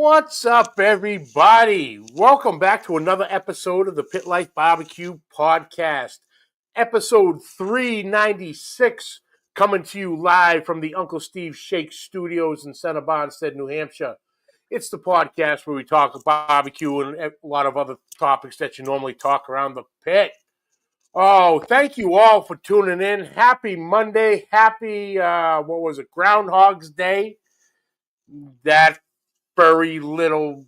What's up, everybody? Welcome back to another episode of the Pit Life Barbecue Podcast, episode 396, coming to you live from the Uncle Steve Shake Studios in Center Bonsted, New Hampshire. It's the podcast where we talk barbecue and a lot of other topics that you normally talk around the pit. Oh, thank you all for tuning in. Happy Monday. Happy, Groundhog's Day. That furry little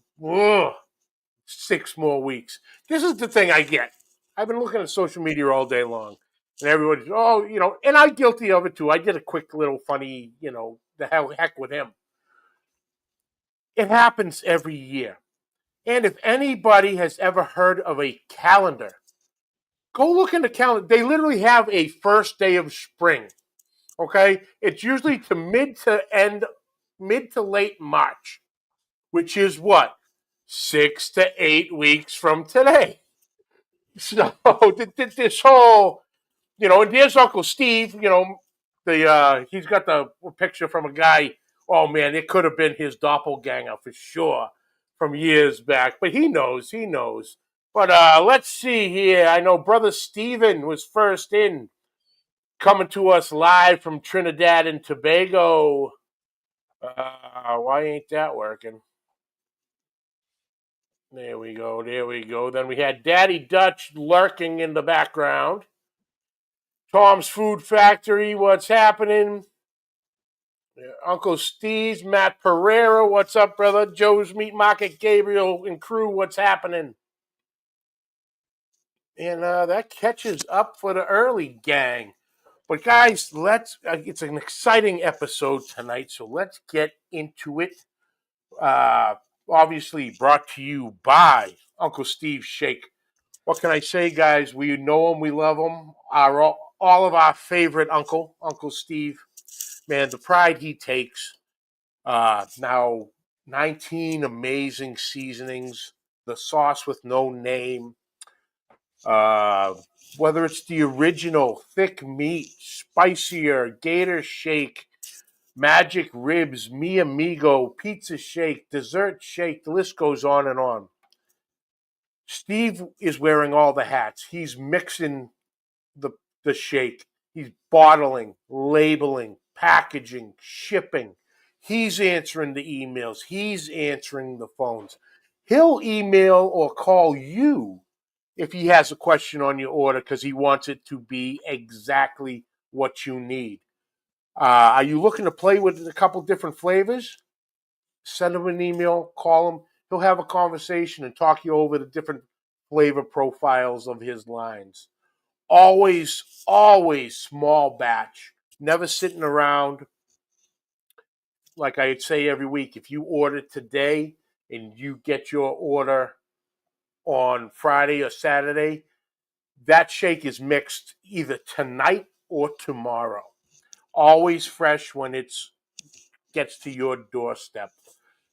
6 more weeks. This is the thing I get. I've been looking at social media all day long, and everybody's, and I'm guilty of it too. I did a quick little funny, the heck with him. It happens every year. And if anybody has ever heard of a calendar, go look in the calendar. They literally have a first day of spring. Okay? It's usually to mid to late March, which is what? 6 to 8 weeks from today. So this whole, and there's Uncle Steve, he's got the picture from a guy. Oh man, it could have been his doppelganger for sure from years back, but he knows. But let's see here. I know Brother Steven was first in, coming to us live from Trinidad and Tobago. Why ain't that working? There we go. Then we had Daddy Dutch lurking in the background. Tom's Food Factory, what's happening? Uncle Steve's, Matt Pereira, what's up, brother? Joe's Meat Market, Gabriel and crew, what's happening? And that catches up for the early gang. But guys, it's an exciting episode tonight, so let's get into it. Obviously brought to you by Uncle Steve Shake. What can I say, guys? We know him, we love him. All of our favorite Uncle Steve. Man, the pride he takes. Now 19 amazing seasonings. The sauce with no name. Whether it's the original thick meat, spicier Gator Shake, Magic Ribs, Mi Amigo, Pizza Shake, Dessert Shake, the list goes on and on. Steve is wearing all the hats. He's mixing the shake. He's bottling, labeling, packaging, shipping. He's answering the emails. He's answering the phones. He'll email or call you if he has a question on your order because he wants it to be exactly what you need. Are you looking to play with a couple different flavors? Send him an email, call him. He'll have a conversation and talk you over the different flavor profiles of his lines. Always small batch. Never sitting around. Like I say every week, if you order today and you get your order on Friday or Saturday, that shake is mixed either tonight or tomorrow. Always fresh when it gets to your doorstep.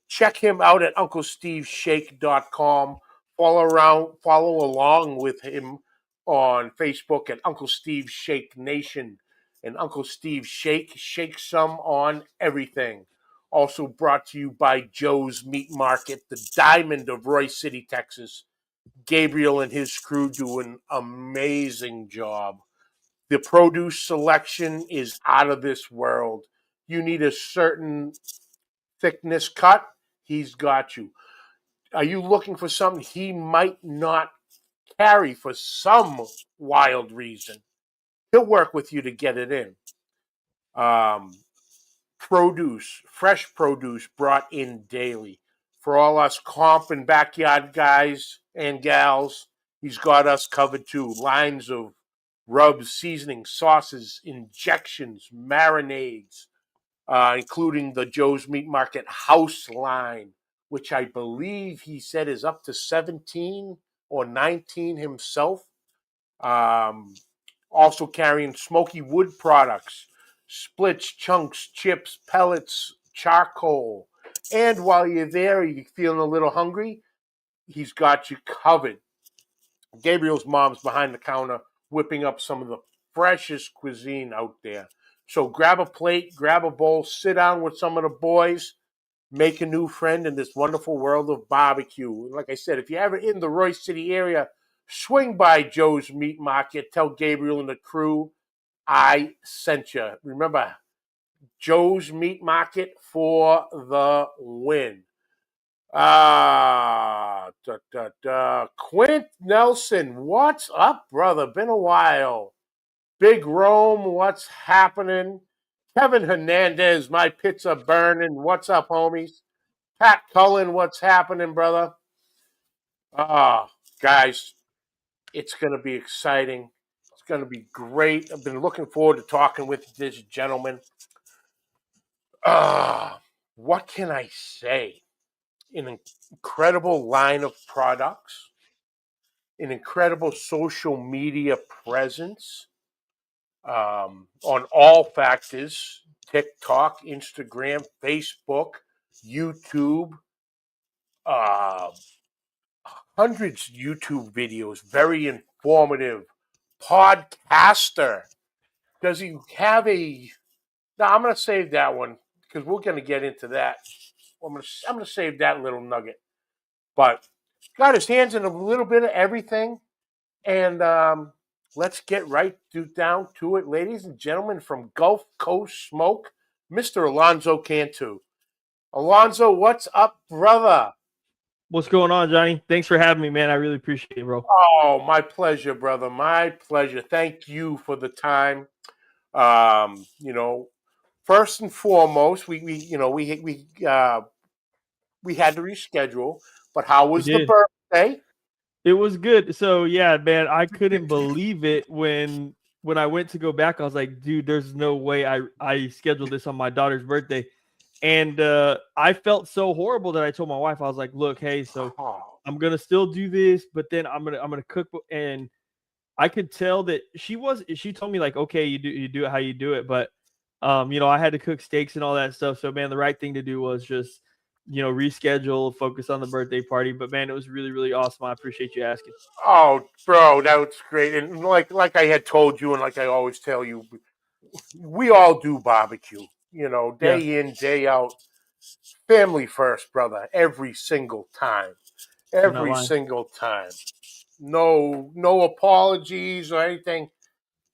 Check him out at UncleSteveShake.com. Follow along with him on Facebook at Uncle Steve Shake Nation. And Uncle Steve Shake, shake some on everything. Also brought to you by Joe's Meat Market, the diamond of Royce City, Texas. Gabriel and his crew do an amazing job. The produce selection is out of this world. You need a certain thickness cut, he's got you. Are you looking for something he might not carry for some wild reason? He'll work with you to get it in. Fresh produce brought in daily. For all us comp and backyard guys and gals, he's got us covered too. Lines of rubs, seasonings, sauces, injections, marinades, including the Joe's Meat Market house line, which I believe he said is up to 17 or 19 himself. Also carrying smoky wood products, splits, chunks, chips, pellets, charcoal. And while you're there, you're feeling a little hungry, he's got you covered. Gabriel's mom's behind the counter whipping up some of the freshest cuisine out there. So grab a plate, grab a bowl, sit down with some of the boys, make a new friend in this wonderful world of barbecue. Like I said, if you're ever in the Royce City area, swing by Joe's Meat Market. Tell Gabriel and the crew I sent you. Remember, Joe's Meat Market for the win. Quint Nelson, what's up, brother? Been a while. Big Rome, what's happening? Kevin Hernandez, my pizza burning. What's up, homies? Pat Cullen, what's happening, brother? Guys, it's going to be exciting. It's going to be great. I've been looking forward to talking with this gentleman. What can I say? An incredible line of products, an incredible social media presence on all factors: TikTok, Instagram, Facebook, YouTube, uh, hundreds of YouTube videos, very informative. Podcaster. Does he have a? No, I'm going to save that one because we're going to get into that. I'm going to save that little nugget. But got his hands in a little bit of everything, and let's get right down to it, ladies and gentlemen, from Gulf Coast Smoke, Mr. Alonzo Cantu. Alonzo, what's up, brother? What's going on, Johnny? Thanks for having me, man. I really appreciate it, bro. Oh, my pleasure, brother. My pleasure. Thank you for the time. You know, first and foremost, we had to reschedule. But how We was the did. birthday? It was good. So yeah, man, I couldn't believe it when I went to go back. I was like, dude, there's no way I scheduled this on my daughter's birthday. And I felt so horrible that I told my wife, I was like, look, hey, so Oh, I'm gonna still do this, but then I'm gonna cook. And I could tell that she told me like, okay, you do it how you do it, but I had to cook steaks and all that stuff. So man, the right thing to do was just, reschedule, focus on the birthday party. But man, it was really, really awesome. I appreciate you asking. oh, bro, that's great. And like I had told you, and like I always tell you, we all do barbecue. You know, Yeah, day in, day out. Family first, brother. Every single time. you're not Every lying. single time. No apologies or anything,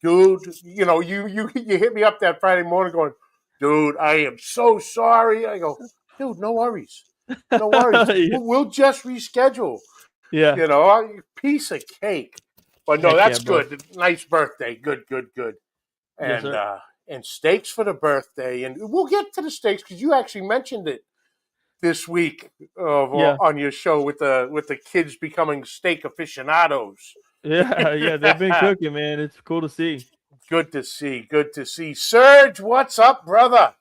dude. You know, you hit me up that Friday morning, going, dude, I am so sorry. I go, dude, no worries, no worries. Yeah. We'll just reschedule. Yeah. You know, piece of cake. But no, Heck yeah, that's bro. good. Nice birthday. Good, good, good. Yes, And sir. steaks for the birthday, and we'll get to the steaks because you actually mentioned it this week Yeah. on your show with the kids becoming steak aficionados. Yeah. Yeah. They've been cooking, man. It's cool to see. Good to see. Good to see. Serge, what's up, brother?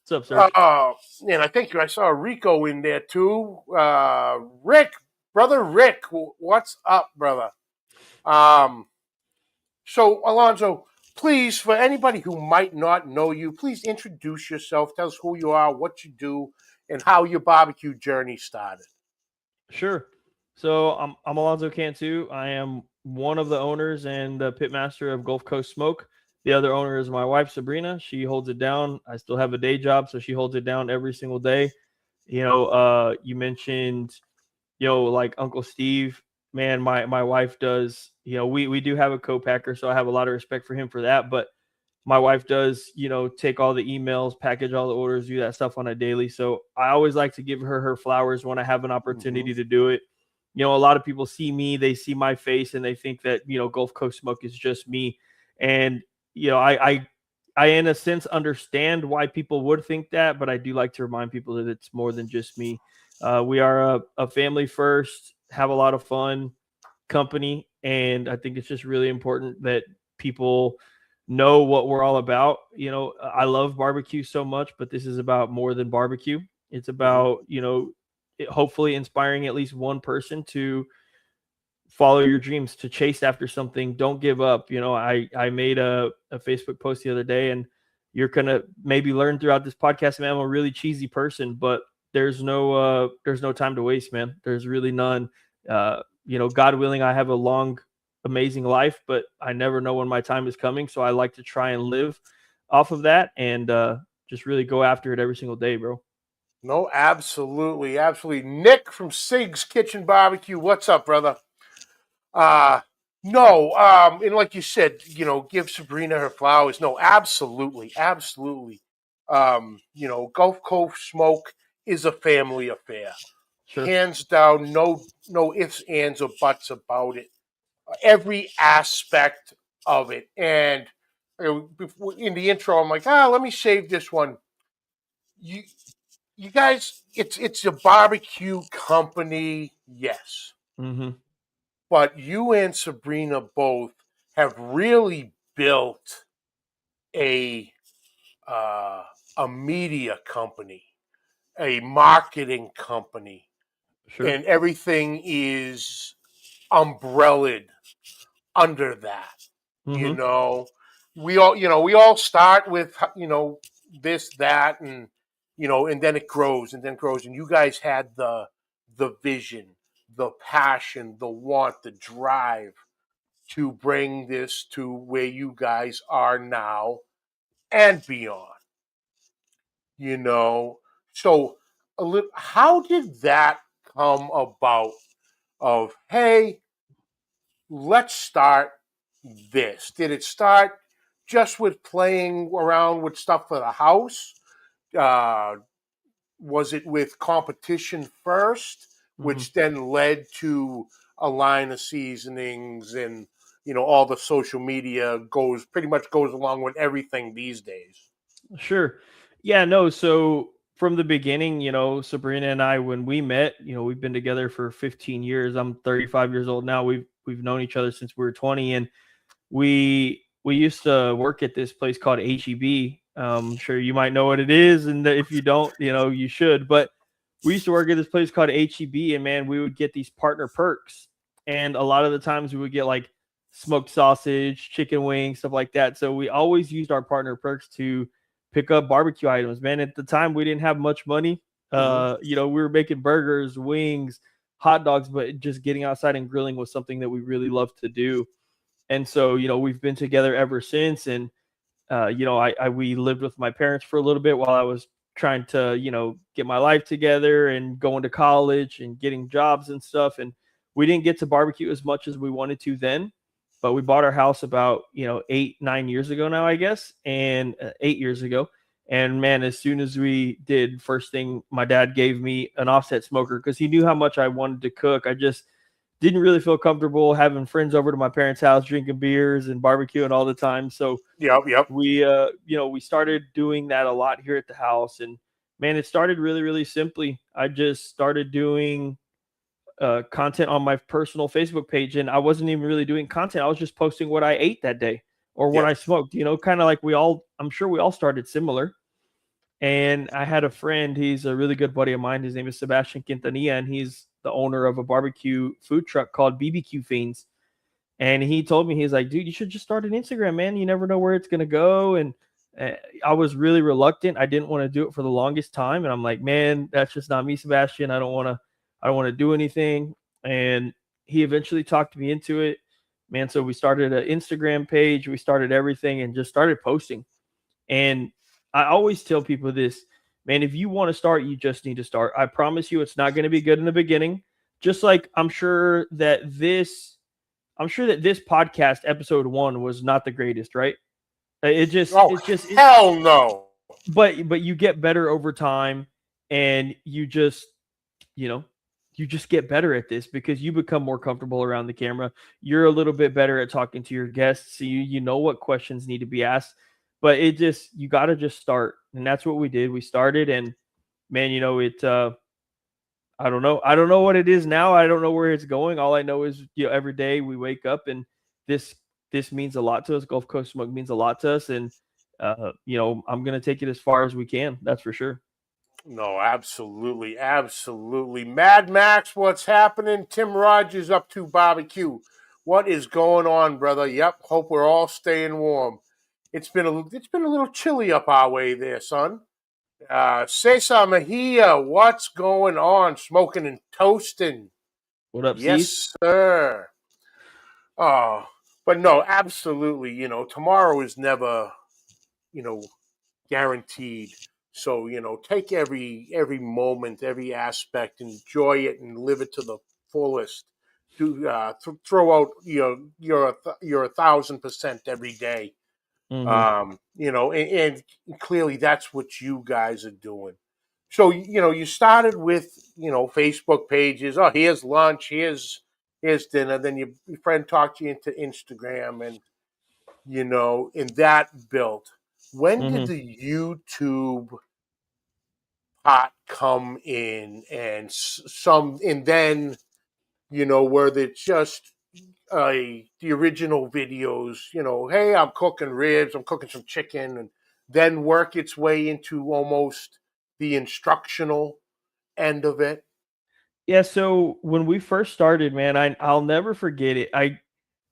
What's up, Serge? And I think I saw Rico in there too. Rick, brother Rick, what's up, brother? Um, so Alonzo, please, for anybody who might not know you, please introduce yourself. Tell us who you are, what you do, and how your barbecue journey started. Sure. So I'm Alonzo Cantu. I am one of the owners and the pitmaster of Gulf Coast Smoke. The other owner is my wife Sabrina. She holds it down. I still have a day job, so she holds it down every single day. You mentioned, like Uncle Steve. Man, my wife does. We do have a co-packer, so I have a lot of respect for him for that. But my wife does, take all the emails, package all the orders, do that stuff on a daily. So I always like to give her flowers when I have an Mm-hmm. opportunity to do it. A lot of people see me, they see my face, and they think that Gulf Coast Smoke is just me. And I in a sense understand why people would think that, but I do like to remind people that it's more than just me. We are a family first, have a lot of fun company, and I think it's just really important that people know what we're all about. I love barbecue so much, but this is about more than barbecue. It's Mm-hmm. about, hopefully inspiring at least one person to follow your dreams, to chase after something. Don't give up. I made a Facebook post the other day, and you're gonna maybe learn throughout this podcast, man, I'm a really cheesy person, but there's no time to waste, man. There's really none. God willing, I have a long, amazing life, but I never know when my time is coming. So I like to try and live off of that, and just really go after it every single day, bro. No, absolutely, absolutely. Nick from Sig's Kitchen Barbecue. What's up, brother? Uh no, and like you said, give Sabrina her flowers. No, absolutely, absolutely. Gulf Coast Smoke is a family affair. Sure. Hands down, no ifs, ands, or buts about it. Every aspect of it. And in the intro, I'm like, let me save this one. You you guys, it's a barbecue company, yes, Mm-hmm. but you and Sabrina both have really built a uh, a media company, a marketing company, Sure. and everything is umbrellaed under that. You Mm-hmm. know, we all start with this, that, and then it grows and then grows. And you guys had the vision, the passion, the want, the drive to bring this to where you guys are now and beyond. You know, so how did that come about? Of hey, let's start this. Did it start just with playing around with stuff for the house? Uh, was it with competition first, Mm-hmm. which then led to a line of seasonings and all the social media pretty much goes along with everything these days? Sure. Yeah, no, so from the beginning, Sabrina and I, when we met, we've been together for 15 years. I'm 35 years old now. We've known each other since we were 20, and we used to work at this place called HEB. Sure you might know what it is, and if you don't, you should. But we used to work at this place called HEB, and man, we would get these partner perks, and a lot of the times we would get like smoked sausage, chicken wings, stuff like that. So we always used our partner perks to pick up barbecue items. Man, at the time we didn't have much money. Mm-hmm. We were making burgers, wings, hot dogs, but just getting outside and grilling was something that we really loved to do. And so, we've been together ever since. And we lived with my parents for a little bit while I was trying to, get my life together and going to college and getting jobs and stuff. And we didn't get to barbecue as much as we wanted to then, but we bought our house about, 8, 9 years ago now, I guess, and 8 years ago. And man, as soon as we did, first thing my dad gave me an offset smoker because he knew how much I wanted to cook. I just didn't really feel comfortable having friends over to my parents' house, drinking beers and barbecuing all the time. So Yep. we started doing that a lot here at the house. And man, it started really, really simply. I just started doing content on my personal Facebook page, and I wasn't even really doing content. I was just posting what I ate that day or what Yeah. I smoked, kind of like I'm sure we all started similar. And I had a friend, he's a really good buddy of mine. His name is Sebastian Quintanilla, and he's the owner of a barbecue food truck called BBQ Fiends. And he told me, he's like, dude, you should just start an Instagram, man. You never know where it's going to go. And uh, I was really reluctant. I didn't want to do it for the longest time. And I'm like, man, that's just not me, Sebastian. I don't want to do anything. And he eventually talked me into it, man. So we started an Instagram page. We started everything and just started posting. And I always tell people this, man, if you want to start, you just need to start. I promise you it's not going to be good in the beginning. Just like I'm sure that this podcast episode 1 was not the greatest, right? It just Oh, it just it, hell no. but you get better over time, and you know you just get better at this because you become more comfortable around the camera. You're a little bit better at talking to your guests, so you know what questions need to be asked. But you got to just start, and that's what we did. We started, and man, it. I don't know. I don't know what it is now. I don't know where it's going. All I know is, every day we wake up, and this this means a lot to us. Gulf Coast Smoke means a lot to us, and I'm gonna take it as far as we can. That's for sure. No, absolutely, absolutely. Mad Max, what's happening? Tim Rogers up to barbecue. What is going on, brother? Yep, hope we're all staying warm. It's been a little chilly up our way there, son. Cesar Mejia, what's going on? Smoking and toasting. What up, Steve? Yes, sir. Oh, but no, absolutely. Tomorrow is never, you know, guaranteed. So take every moment, every aspect, enjoy it, and live it to the fullest. Do throw out your 1,000% every day. Hmm. And clearly that's what you guys are doing. So you started with Facebook pages. Oh, here's lunch. Here's dinner. Then your friend talked you into Instagram, and that built. When did Hmm. the YouTube pot come in, and then were there just the original videos, hey, I'm cooking ribs, I'm cooking some chicken, and then work its way into almost the instructional end of it? Yeah, so when we first started, man, I'll never forget it.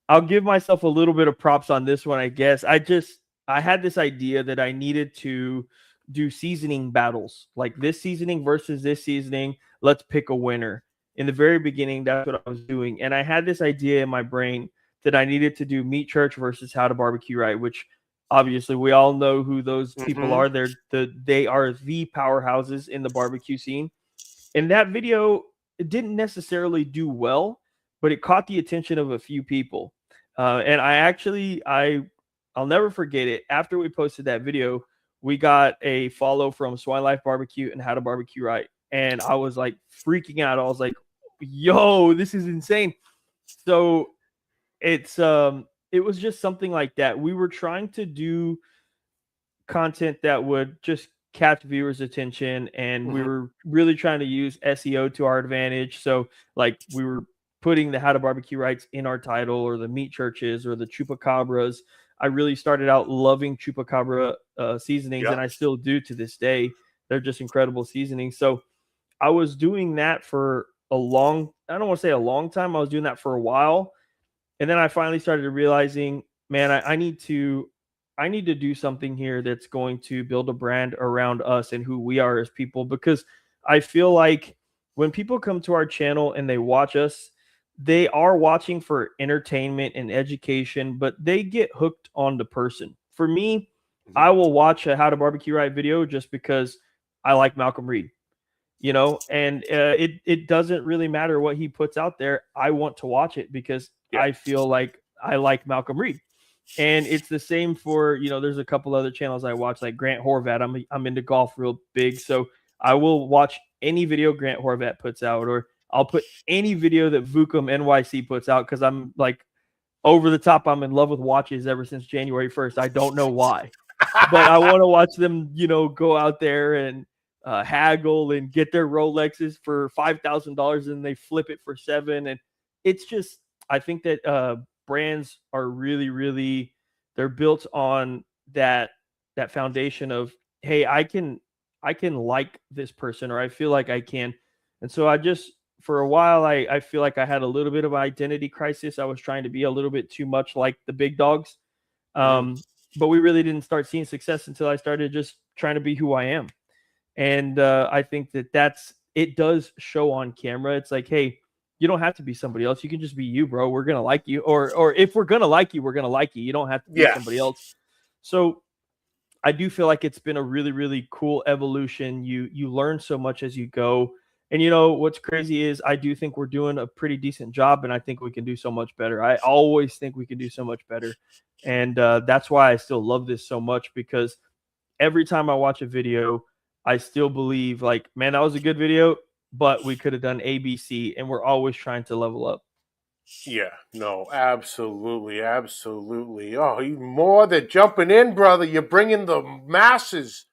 I'll give myself a little bit of props on this one, I guess. I had this idea that I needed to do seasoning battles, like this seasoning versus this seasoning. Let's pick a winner. In the very beginning, that's what I was doing, and I had this idea in my brain that I needed to do Meat Church versus How to Barbecue Right, which obviously we all know who those people Mm-hmm. are. They are the powerhouses in the barbecue scene. And that video, it didn't necessarily do well, but it caught the attention of a few people. And I'll never forget it. After we posted that video, we got a follow from Swine Life Barbecue and How to Barbecue Right, and I was like freaking out. I was like, "Yo, this is insane!" So it was just something like that. We were trying to do content that would just catch viewers' attention, and we Mm-hmm. were really trying to use SEO to our advantage. So, like, we were putting the How to Barbecue Rights in our title, or the meat churches, or the chupacabras. I really started out loving chupacabra seasonings, Yeah. and I still do to this day. They're just incredible seasonings. So I was doing that for I don't want to say a long time. I was doing that for a while, and then I finally started realizing, man, I need to do something here that's going to build a brand around us and who we are as people, because I feel like when people come to our channel and they watch us, they are watching for entertainment and education, but they get hooked on the person. For me, Mm-hmm. I will watch a How to Barbecue Right video just because I like Malcolm Reed, and it doesn't really matter what he puts out there. I want to watch it because Yeah. I feel like I like Malcolm Reed. And it's the same for, there's a couple other channels I watch, like Grant Horvat. I'm into golf real big, so I will watch any video Grant Horvat puts out, or I'll put any video that Vukum NYC puts out, because I'm like over the top. I'm in love with watches ever since January 1st. I don't know why, but I want to watch them, go out there and haggle and get their Rolexes for $5,000, and they flip it for seven. And it's just, I think that brands are really, really, they're built on that foundation of, hey, I can like this person, or I feel like I can. And so for a while, I feel like I had a little bit of an identity crisis. I was trying to be a little bit too much like the big dogs. Mm-hmm. But we really didn't start seeing success until I started just trying to be who I am. And I think it does show on camera. It's like, hey, you don't have to be somebody else. You can just be you, bro. We're gonna like you, or if we're gonna like you, we're gonna like you. You don't have to be somebody Yes. else. So I do feel like it's been a really, really cool evolution. You learn so much as you go. And what's crazy is I do think we're doing a pretty decent job, and I think we can do so much better. I always think we can do so much better, and that's why I still love this so much, because every time I watch a video, I still believe, like, man, that was a good video, but we could have done A, B, C, and we're always trying to level up. Yeah. No. Absolutely. Absolutely. Oh, even more than jumping in, brother. You're bringing the masses.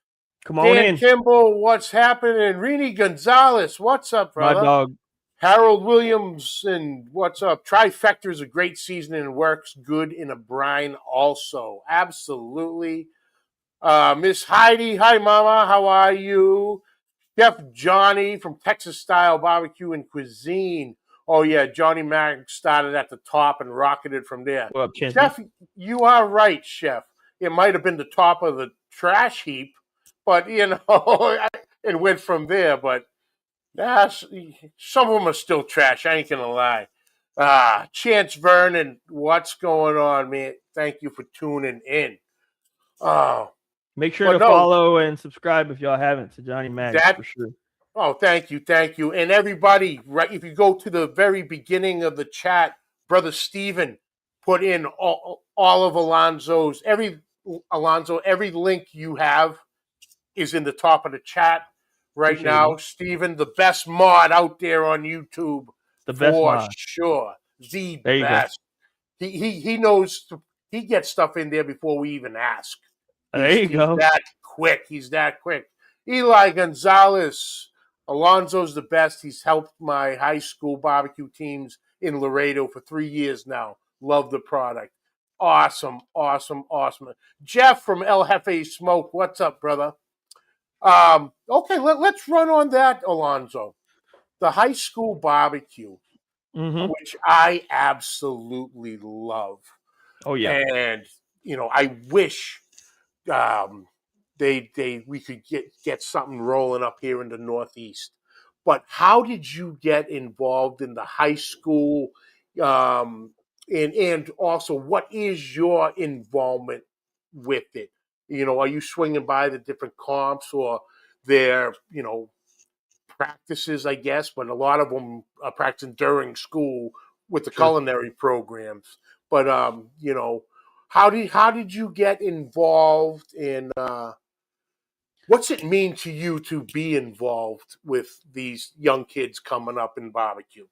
Come on Dan in, Kimball, what's happening? Rini Gonzalez, what's up, my brother? dog. Harold Williamson, what's up? Trifecta is a great seasoning and works good in a brine also. Absolutely. Miss Heidi, hi, mama. How are you? Chef Johnny from Texas Style Barbecue and Cuisine. Oh, yeah, Johnny Mac started at the top and rocketed from there. What up, Chesney? Chef, you are right, Chef. It might have been the top of the trash heap, but, and went from there. But that's, some of them are still trash. I ain't going to lie. Chance Vernon, what's going on, man? Thank you for tuning in. Oh, Make sure But to no, follow and subscribe if y'all haven't to Johnny Mags that for sure. Oh, thank you, thank you. And everybody, right, if you go to the very beginning of the chat, Brother Stephen put in all of Alonzo, every link you have is in the top of the chat right Appreciate it, now. man. Stephen, the best mod out there on YouTube The best for mod. sure. The There you go. best. He knows, he gets stuff in there before we even ask. There you He's go. that quick. He's that quick. Eli Gonzalez. Alonzo's the best. He's helped my high school barbecue teams in Laredo for 3 years now. Love the product. Awesome, awesome, awesome. Jeff from El Jefe Smoke. What's up, brother? Okay, let's run on that, Alonzo. The high school barbecue, Mm-hmm. which I absolutely love. Oh yeah. And, I wish um, we could get something rolling up here in the Northeast. But how did you get involved in the high school? Um, and also, what is your involvement with it? Are you swinging by the different comps or their practices? I guess, but a lot of them are practicing during school with the Sure. culinary programs. But how did you get involved in? What's it mean to you to be involved with these young kids coming up in barbecue?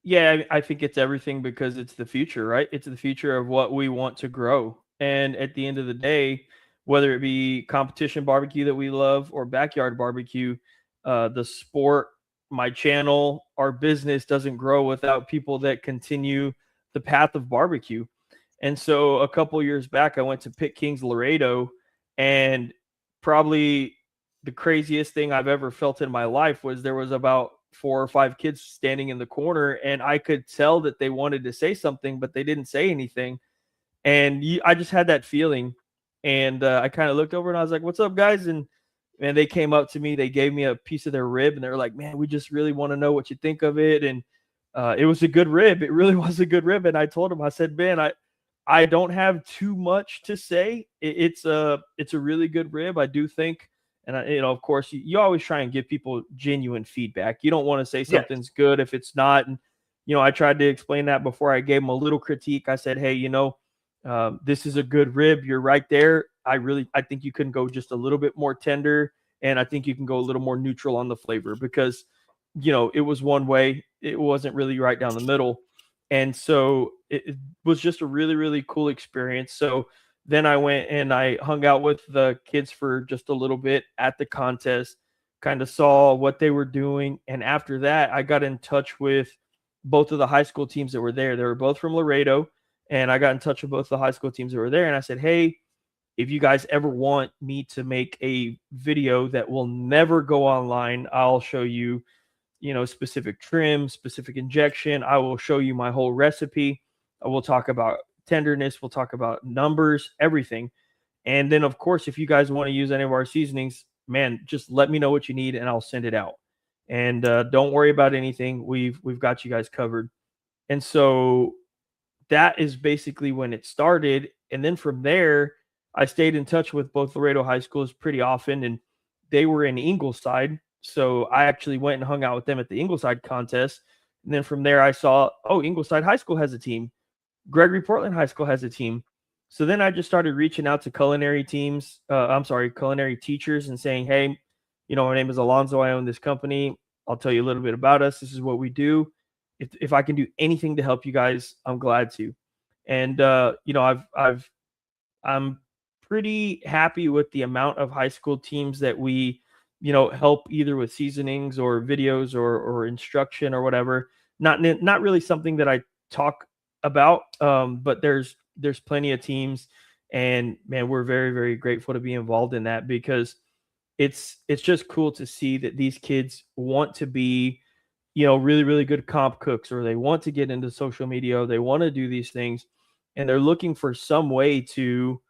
Yeah, I think it's everything because it's the future, right? It's the future of what we want to grow. And at the end of the day, whether it be competition barbecue that we love or backyard barbecue, the sport, my channel, our business doesn't grow without people that continue the path of barbecue. And so a couple years back, I went to Pit Kings Laredo, and probably the craziest thing I've ever felt in my life was there was about 4 or 5 kids standing in the corner, and I could tell that they wanted to say something, but they didn't say anything. And I just had that feeling, and I kind of looked over and I was like, "What's up, guys?" And they came up to me, they gave me a piece of their rib, and they were like, "Man, we just really want to know what you think of it." And it was a good rib. It really was a good rib. And I told him, I said, "Man, I don't have too much to say. It's a really good rib. I do think." And of course, you always try and give people genuine feedback. You don't want to say Yes, something's good if it's not. And I tried to explain that before I gave them a little critique. I said, "Hey, this is a good rib. You're right there. I think you can go just a little bit more tender, and I think you can go a little more neutral on the flavor because, it was one way. It wasn't really right down the middle." And so it was just a really, really cool experience. So then I went and I hung out with the kids for just a little bit at the contest, kind of saw what they were doing. And after that, I got in touch with both of the high school teams that were there. They were both from Laredo. And I got in touch with both the high school teams that were there. And I said, "Hey, if you guys ever want me to make a video that will never go online, I'll show you specific trim, specific injection. I will show you my whole recipe. We'll talk about tenderness. We'll talk about numbers, everything. And then, of course, if you guys want to use any of our seasonings, man, just let me know what you need and I'll send it out. And don't worry about anything. We've got you guys covered." And so that is basically when it started. And then from there, I stayed in touch with both Laredo high schools pretty often, and they were in Ingleside. So I actually went and hung out with them at the Ingleside contest. And then from there, I saw, oh, Ingleside High School has a team. Gregory Portland High School has a team. So then I just started reaching out to culinary teams, culinary teachers and saying, "Hey, my name is Alonzo. I own this company. I'll tell you a little bit about us. This is what we do. If I can do anything to help you guys, I'm glad to." And I'm pretty happy with the amount of high school teams that we, help either with seasonings or videos or instruction or whatever. Not really something that I talk about, but there's plenty of teams, and man, we're very, very grateful to be involved in that because it's just cool to see that these kids want to be, really, really good comp cooks, or they want to get into social media, or they want to do these things, and they're looking for some way to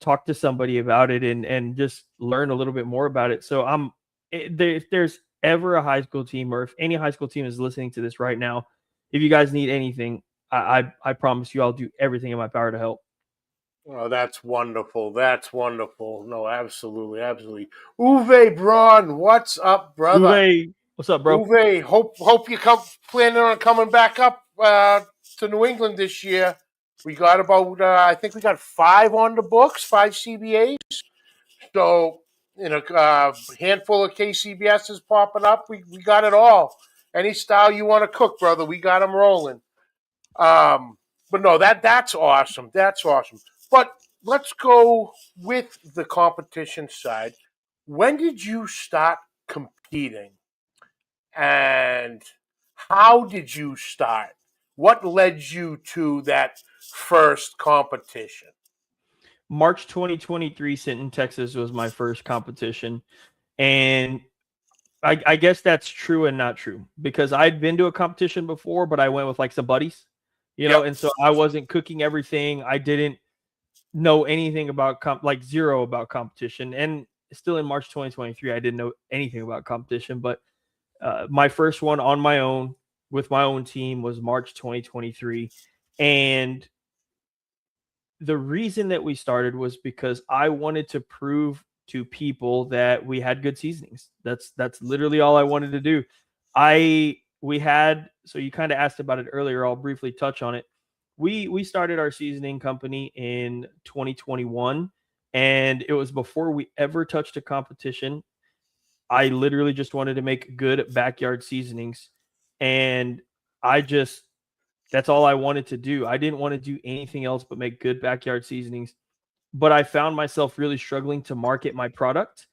talk to somebody about it and just learn a little bit more about it. So if there's ever a high school team, or if any high school team is listening to this right now, if you guys need anything, I promise you I'll do everything in my power to help. Oh, that's wonderful. That's wonderful. No, absolutely, absolutely. Uwe Braun, what's up, brother? Uwe, what's up, bro? Uwe, hope you come planning on coming back up to New England this year. We got about I think we got 5 on the books, 5 CBAs. So a handful of KCBSs popping up. We got it all. Any style you want to cook, brother, we got them rolling. But no, that's awesome. That's awesome. But let's go with the competition side. When did you start competing, and how did you start? What led you to that first competition? March 2023, Sinton, Texas was my first competition. And I guess that's true and not true, because I'd been to a competition before, but I went with like some buddies, Yep. and so I wasn't cooking everything. I didn't know anything about like zero about competition. And still in March 2023, I didn't know anything about competition. But my first one on my own with my own team was March 2023. And the reason that we started was because I wanted to prove to people that we had good seasonings. That's literally all I wanted to do. We had, so you kind of asked about it earlier. I'll briefly touch on it. We started our seasoning company in 2021, and it was before we ever touched a competition. I literally just wanted to make good backyard seasonings, and I just that's all I wanted to do. I didn't want to do anything else but make good backyard seasonings. But I found myself really struggling to market my product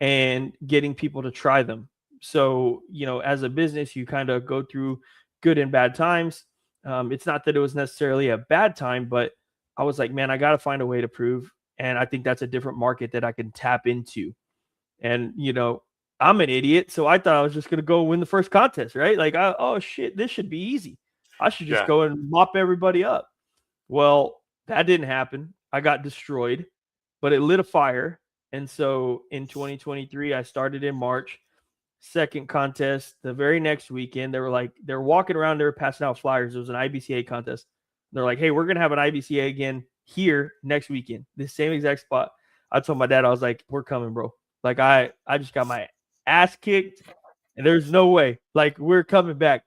and getting people to try them. So, as a business, you kind of go through good and bad times. It's not that it was necessarily a bad time, but I was like, man, I got to find a way to prove. And I think that's a different market that I can tap into. And, I'm an idiot. So I thought I was just going to go win the first contest, right? Like, oh shit, this should be easy. I should just Yeah. go and mop everybody up. Well, that didn't happen. I got destroyed, but it lit a fire. And so in 2023, I started in March, second contest. The very next weekend, they were walking around, they were passing out flyers. It was an IBCA contest. They're like, hey, we're going to have an IBCA again here next weekend, this same exact spot. I told my dad, I was like, we're coming, bro. Like, I just got my ass kicked, and there's no way. Like, we're coming back.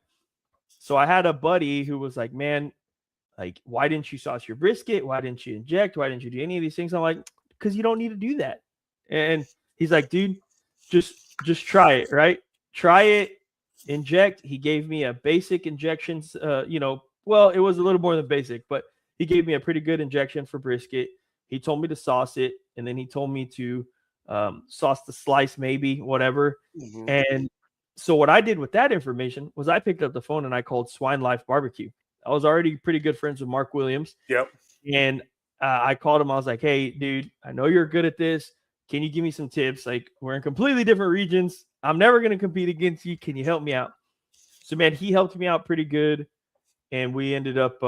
So I had a buddy who was like, man, like, why didn't you sauce your brisket? Why didn't you inject? Why didn't you do any of these things? I'm like, because you don't need to do that. And he's like, dude, just try it, right? Try it, inject. He gave me a basic injection. Well, it was a little more than basic, but he gave me a pretty good injection for brisket. He told me to sauce it, and then he told me to sauce the slice, maybe, whatever. Mm-hmm. And so what I did with that information was I picked up the phone and I called Swine Life Barbecue. I was already pretty good friends with Mark Williams. Yep. And I called him. I was like, hey, dude, I know you're good at this. Can you give me some tips? Like, we're in completely different regions. I'm never going to compete against you. Can you help me out? So, man, he helped me out pretty good. And we ended up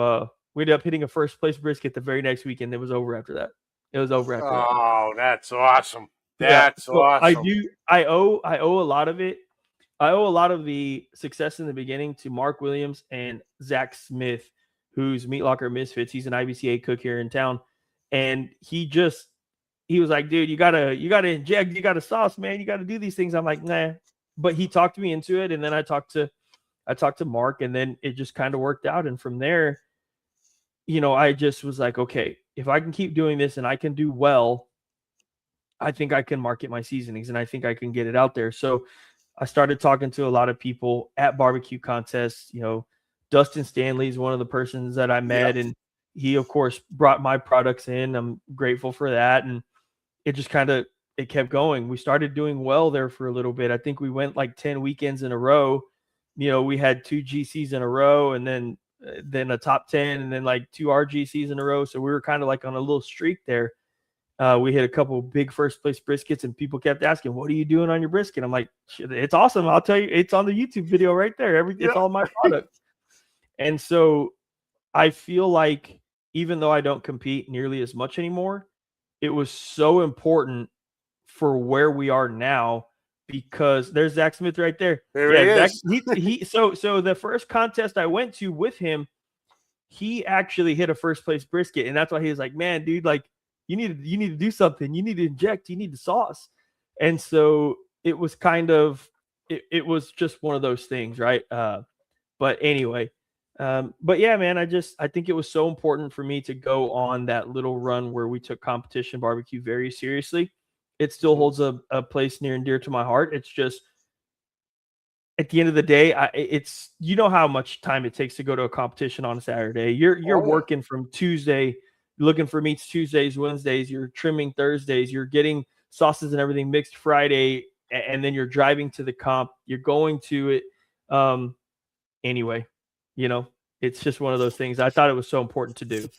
hitting a first place brisket the very next weekend. It was over after that. Oh, that's awesome. Yeah. That's So awesome. I owe a lot of it. I owe a lot of the success in the beginning to Mark Williams and Zach Smith, who's Meat Locker Misfits. He's an IBCA cook here in town. And he was like, dude, you gotta inject, you gotta sauce, man. You gotta do these things. I'm like, nah. But he talked me into it. And then I talked to Mark, and then it just kind of worked out. And from there, I just was like, okay, if I can keep doing this and I can do well, I think I can market my seasonings and I think I can get it out there. So I started talking to a lot of people at barbecue contests. Dustin Stanley is one of the persons that I met, and he, of course, brought my products in. I'm grateful for that. And it just it kept going. We started doing well there for a little bit. I think we went like 10 weekends in a row. We had 2 GCs in a row, and then a top 10, and then like 2 RGCs in a row. So we were kind of like on a little streak there. We hit a couple big first place briskets, and people kept asking, what are you doing on your brisket? I'm like, it's awesome. I'll tell you, it's on the YouTube video right there. It's all my product. And so I feel like even though I don't compete nearly as much anymore, it was so important for where we are now, because there's Zach Smith right there. There he is. So the first contest I went to with him, he actually hit a first place brisket, and that's why he was like, "Man, dude, like you need to do something. You need to inject. You need the sauce." And so it was kind of it was just one of those things, right? But anyway, but yeah, man, I think it was so important for me to go on that little run where we took competition barbecue very seriously. It still Mhm. holds a place near and dear to my heart. It's just at the end of the day, it's you know how much time it takes to go to a competition on a Saturday. You're Oh yeah. working from Tuesday, looking for meats Tuesdays, Wednesdays. You're trimming Thursdays. You're getting sauces and everything mixed Friday, and then you're driving to the comp. You're going to it. Anyway, you know, it's just one of those things. I thought it was so important to do.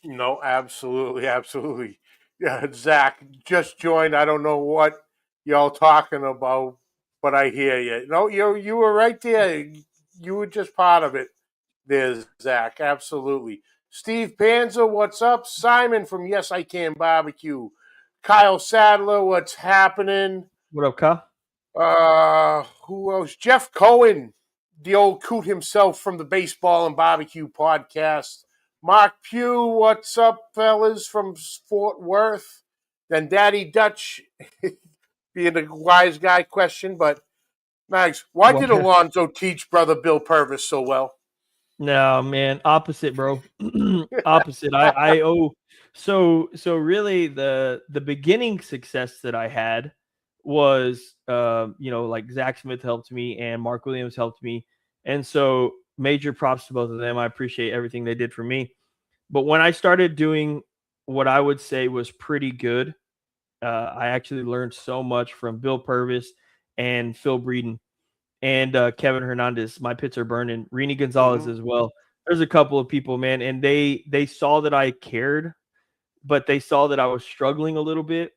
No, absolutely, absolutely. Yeah, Zach just joined. I don't know what y'all talking about, but I hear you. No, you were right there. You were just part of it. There's Zach. Absolutely. Steve Panzer, what's up? Simon from Yes I Can Barbecue. Kyle Sadler, what's happening? What up, Kyle? Who else? Jeff Cohen, the old coot himself from the Baseball and Barbecue podcast. Mark Pugh, what's up, fellas, from Fort Worth? Then Daddy Dutch, being a wise guy question, but Max, why did What? Alonzo teach brother Bill Purvis so well? No, man, opposite, bro. Opposite. I owe so really the beginning success that I had was like Zach Smith helped me and Mark Williams helped me. And so major props to both of them. I appreciate everything they did for me. But when I started doing what I would say was pretty good, I actually learned so much from Bill Purvis and Phil Breeden and Kevin Hernandez. My pits are burning. Rini Gonzalez Mm-hmm. as well. There's a couple of people, man, and they saw that I cared, but they saw that I was struggling a little bit,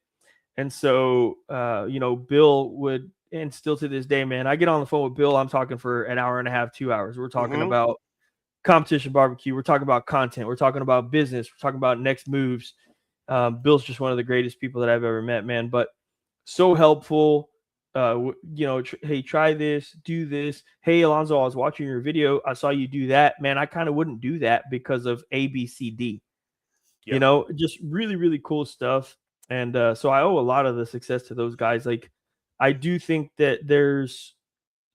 and so Bill would, and still to this day, man, I get on the phone with Bill. I'm talking for an hour and a half, 2 hours. We're talking Mm-hmm. about competition barbecue. We're talking about content. We're talking about business. We're talking about next moves. Bill's just one of the greatest people that I've ever met, man. But so helpful. Hey, try this, do this. Hey, Alonzo, I was watching your video. I saw you do that. Man, I kind of wouldn't do that because of A, B, C, D. Yeah. Just really, really cool stuff. And so I owe a lot of the success to those guys. Like, I do think that there's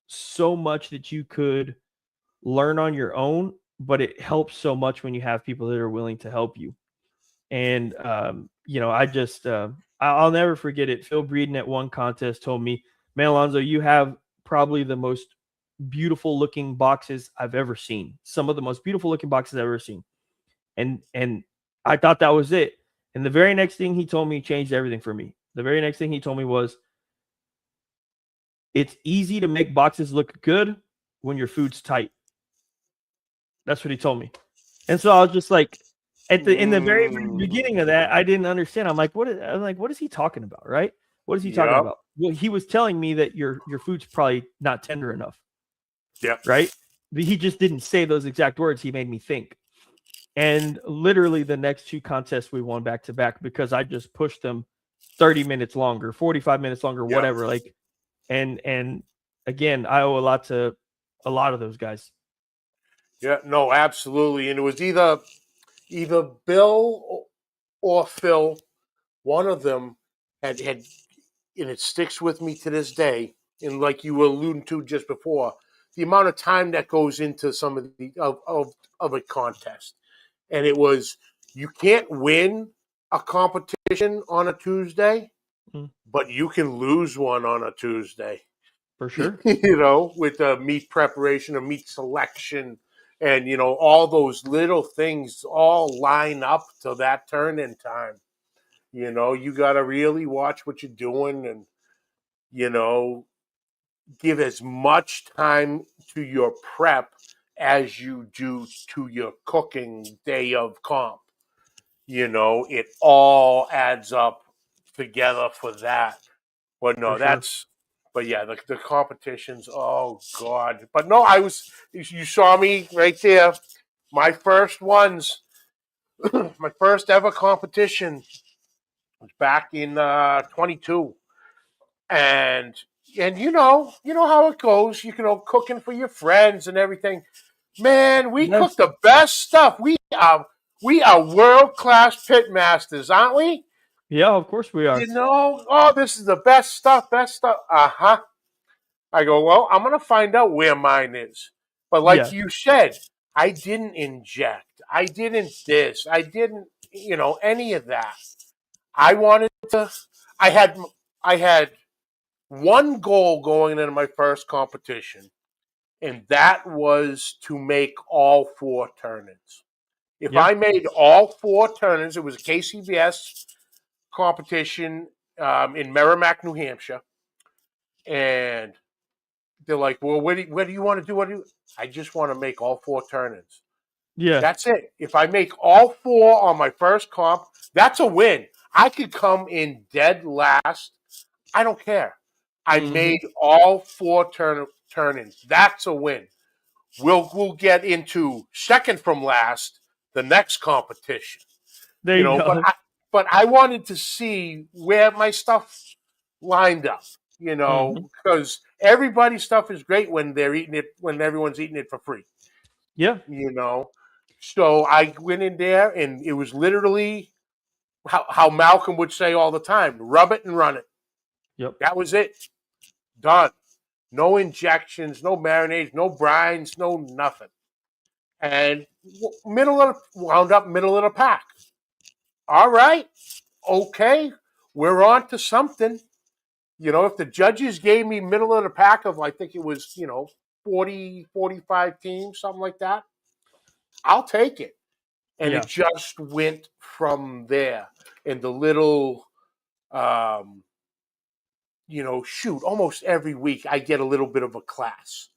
so much that you could learn on your own, but it helps so much when you have people that are willing to help you. And I'll never forget it. Phil Breeden at one contest told me, "Man, Alonzo, you have probably the most beautiful looking boxes I've ever seen. Some of the most beautiful looking boxes I've ever seen." And I thought that was it. And the very next thing he told me changed everything for me. The very next thing he told me was, "It's easy to make boxes look good when your food's tight." That's what he told me. And so I was just like, in the very, very beginning of that, I didn't understand. What is he talking about, right? What is he talking Yep. about? Well, he was telling me that your food's probably not tender enough, Yep. right? But he just didn't say those exact words. He made me think. And literally the next two contests we won back to back because I just pushed them 30 minutes longer, 45 minutes longer, Yep. whatever. Like, and again, I owe a lot to a lot of those guys. Yeah. No, absolutely. And it was either Bill or Phil. One of them had, and it sticks with me to this day. And like you were alluding to just before, the amount of time that goes into some of the of a contest, and it was you can't win a competition on a Tuesday, Mm, but you can lose one on a Tuesday. for sure. With meat preparation or meat selection, and all those little things all line up to that turn-in time. You got to really watch what you're doing and, you know, give as much time to your prep as you do to your cooking day of comp. It all adds up together for that. But For no, sure. but yeah, the competitions, oh God. But no, you saw me right there. My first ones, my first ever competition was back in 22. And and you know how it goes, cooking for your friends and everything. Man, we cook Yes. the best stuff. We are world class pit masters, aren't we? Yeah, of course we are. Oh, this is the best stuff, best stuff. Uh-huh. I go, well, I'm gonna find out where mine is. But like Yeah. you said, I didn't inject. I didn't this. I didn't, any of that. I wanted to I had I had one goal going into my first competition, and that was to make all four turn-ins. If Yeah. I made all four turn-ins, it was a KCBS competition in Merrimack, New Hampshire, and they're like, "Well, what do you want to do? What do you?" I just want to make all four turn-ins. Yeah. That's it. If I make all four on my first comp, that's a win. I could come in dead last. I don't care. I Hmm. made all four turn-ins. That's a win. We'll get into second from last the next competition. There you But go. I wanted to see where my stuff lined up. Hmm. Because everybody's stuff is great when they're eating it when everyone's eating it for free. Yeah. You know, so I went in there and it was literally how Malcolm would say all the time: rub it and run it. Yep. That was it. Done. No injections, no marinades, no brines, no nothing. And wound up middle of the pack. All right, okay, we're on to something. If the judges gave me middle of the pack of, I think it was, 40, 45 teams, something like that, I'll take it. And it Yeah. just went from there. And the little, um, shoot, almost every week I get a little bit of a class.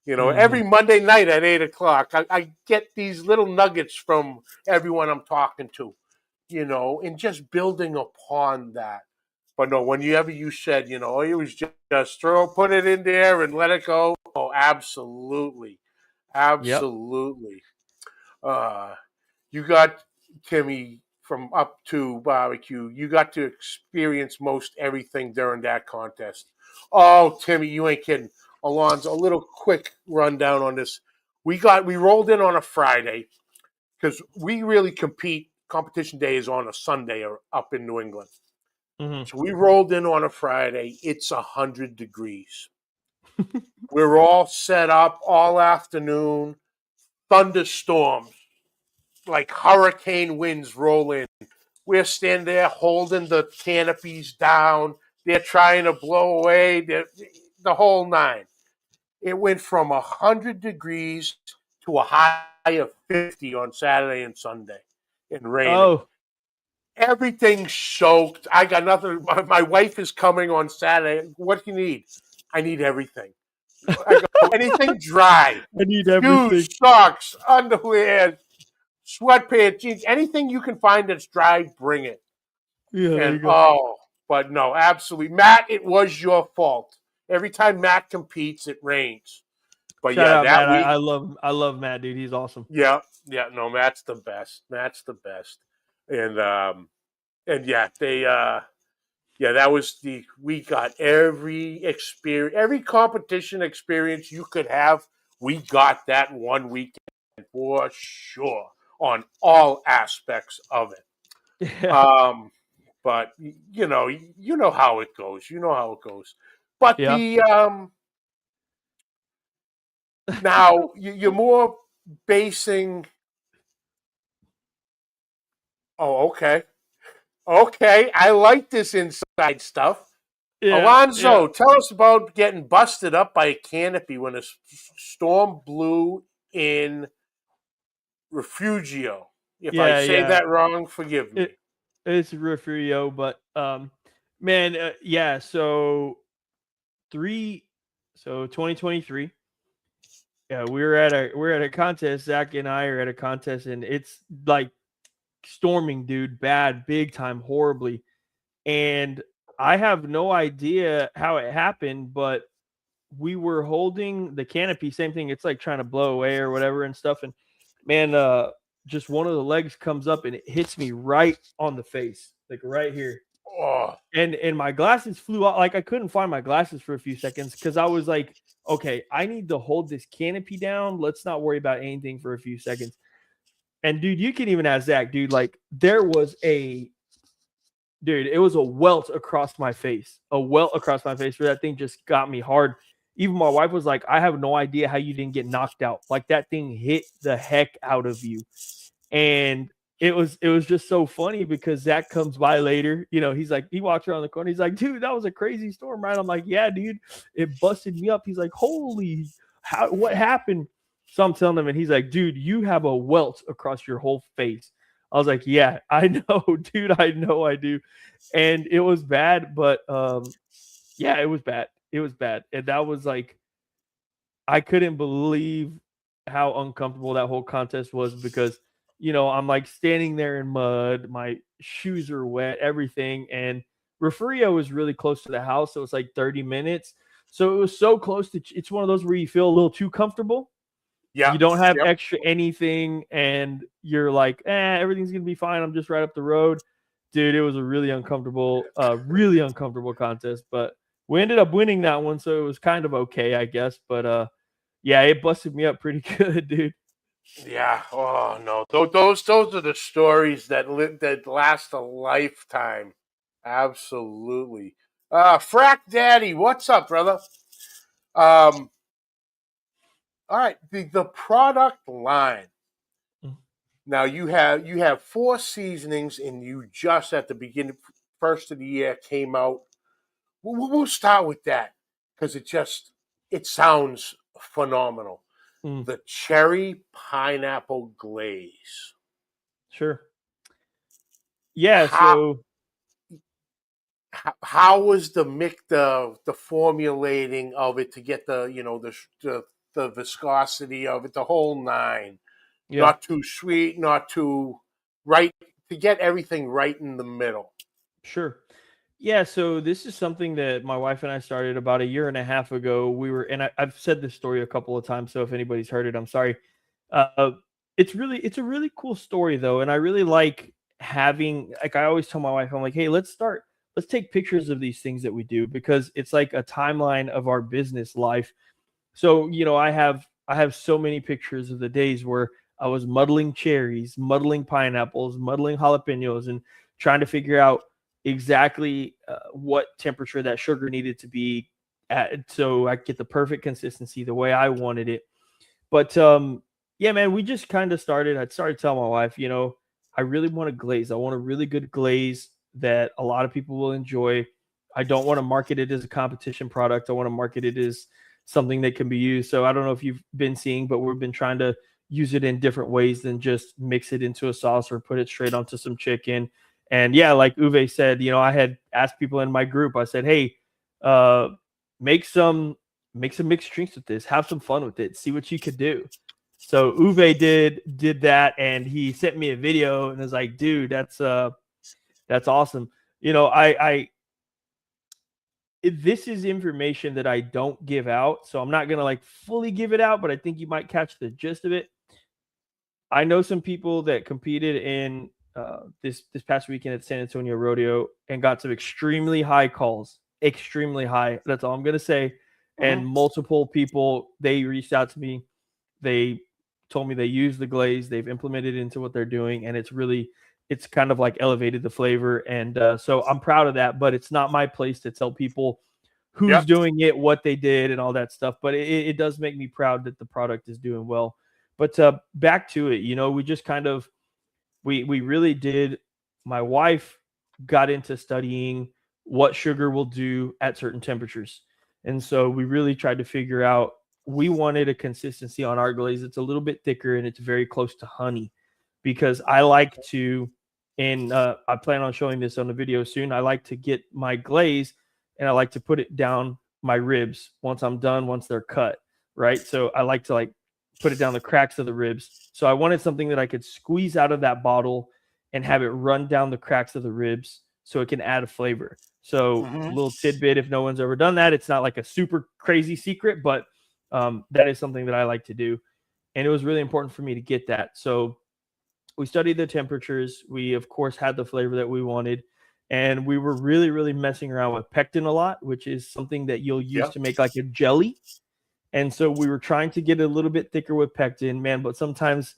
Hmm. Every Monday night at 8 o'clock, I get these little nuggets from everyone I'm talking to, and just building upon that. But no, whenever you said, it was just put it in there and let it go. Oh, absolutely. Yep. Absolutely. Uh, you got Timmy from up to barbecue. You got to experience most everything during that contest. Oh, Timmy, you ain't kidding. Alonzo, a little quick rundown on this. We rolled in on a Friday because we really compete. Competition day is on a Sunday or up in New England. Hmm. So we rolled in on a Friday. It's 100 degrees. We're all set up all afternoon. Thunderstorms, like hurricane winds roll in. We're standing there holding the canopies down. They're trying to blow away the whole nine. It went from 100 degrees to a high of 50 on Saturday and Sunday and raining. Oh, Everything's soaked. I got nothing. My wife is coming on Saturday. What do you need? I need everything. I go, anything dry. I need Shoes, everything. socks, underwear, sweatpants, jeans, anything you can find that's dry, bring it. Yeah, there And you go. but no, absolutely. Matt, it was your fault. Every time Matt competes, it rains. But Shout yeah, out, that Matt. week, I love Matt, dude. He's awesome. yeah, yeah, no, Matt's the best. Matt's the best. And yeah, that was we got every experience, every competition experience you could have. We got that one weekend for sure on all aspects of it. Yeah. But you know how it goes. You know how it goes. But Yeah. the now you're more basing. Oh, okay, okay. I like this inside stuff. Yeah. Yeah. Alonzo, tell us about getting busted up by a canopy when a storm blew in Refugio. If I Yeah. say Yeah. that wrong, forgive It me. it's Refugio, but man, yeah. So three, so 2023. Yeah, we're at a contest. Zach and I are at a contest, and it's like storming, dude, bad, big time, horribly. And I have no idea how it happened, but we were holding the canopy, same thing. It's like trying to blow away or whatever and stuff. And man, just one of the legs comes up and it hits me right on the face, like right here. Oh, And my glasses flew out. Like I couldn't find my glasses for a few seconds because I was like okay, I need to hold this canopy down. Let's not worry about anything for a few seconds. And dude, you can even ask Zach, dude, like there was it was a welt across my face, where that thing just got me hard. Even my wife was like, I have no idea how you didn't get knocked out. Like that thing hit the heck out of you. And it was just so funny because Zach comes by later. He's like, he walks around the corner. He's like, dude, that was a crazy storm, right? I'm like, yeah, dude, it busted me up. He's like, holy, what happened? So I'm telling him, and he's like, dude, you have a welt across your whole face. I was like, yeah, I know, dude, I know I do. And it was bad, but yeah, it was bad. It was bad. And that was like, I couldn't believe how uncomfortable that whole contest was because, I'm like standing there in mud, my shoes are wet, everything. And Refugio was really close to the house. So it was like 30 minutes. So it was so close to, it's one of those where you feel a little too comfortable. Yeah. You don't have Yep. extra anything. And you're like, everything's going to be fine. I'm just right up the road. Dude, it was a really uncomfortable contest. But we ended up winning that one. So it was kind of okay, I guess. But, yeah, it busted me up pretty good, dude. Yeah. Oh no. Those are the stories that last a lifetime. Absolutely. Frack Daddy, what's up, brother? All right. The product line. Now you have 4 seasonings, and you just at the beginning, first of the year came out. We'll start with that because it sounds phenomenal. The cherry pineapple glaze. Sure. Yeah, How so how was the formulating of it to get the viscosity of it, the whole nine? yeah. Not too sweet, not too right, to get everything right in the middle. Sure. Yeah, so this is something that my wife and I started about a year and a half ago. And I've said this story a couple of times, so if anybody's heard it, I'm sorry. Uh, it's a really cool story though, and I really like having, like, I always tell my wife, I'm like, hey, let's take pictures of these things that we do because it's like a timeline of our business life. So, I have so many pictures of the days where I was muddling cherries, muddling pineapples, muddling jalapenos, and trying to figure out exactly what temperature that sugar needed to be at so I could get the perfect consistency the way I wanted it. But yeah, man, we just kind of started. I started telling my wife, I really want a glaze. I want a really good glaze that a lot of people will enjoy. I don't want to market it as a competition product. I want to market it as something that can be used. So I don't know if you've been seeing, but we've been trying to use it in different ways than just mix it into a sauce or put it straight onto some chicken. And yeah, like Uwe said, I had asked people in my group, I said, hey, uh, make some mixed drinks with this, have some fun with it, see what you could do. So Uwe did that, and he sent me a video and was like, dude, that's awesome. This is information that I don't give out, so I'm not gonna like fully give it out, but I think you might catch the gist of it. I know some people that competed in this past weekend at San Antonio Rodeo and got some extremely high calls, extremely high. That's all I'm gonna say. And Mm-hmm. multiple people, they reached out to me. They told me they use the glaze, they've implemented it into what they're doing, and it's kind of like elevated the flavor. And so I'm proud of that. But it's not my place to tell people who's Yep. doing it, what they did, and all that stuff. But it does make me proud that the product is doing well. But back to it, we just kind of we really did. My wife got into studying what sugar will do at certain temperatures, and so we really tried to figure out. We wanted a consistency on our glaze. It's a little bit thicker and it's very close to honey, because I like to, and I plan on showing this on the video soon. I like to get my glaze and I like to put it down my ribs once I'm done, once they're cut, right? So I like to like put it down the cracks of the ribs. So I wanted something that I could squeeze out of that bottle and have it run down the cracks of the ribs so it can add a flavor. So Mm-hmm. little tidbit, if no one's ever done that, it's not like a super crazy secret, but that is something that I like to do. And it was really important for me to get that. So we studied the temperatures. We, of course, had the flavor that we wanted. And we were really, really messing around with pectin a lot, which is something that you'll use Yep. to make like a jelly. And so we were trying to get a little bit thicker with pectin, man, but sometimes,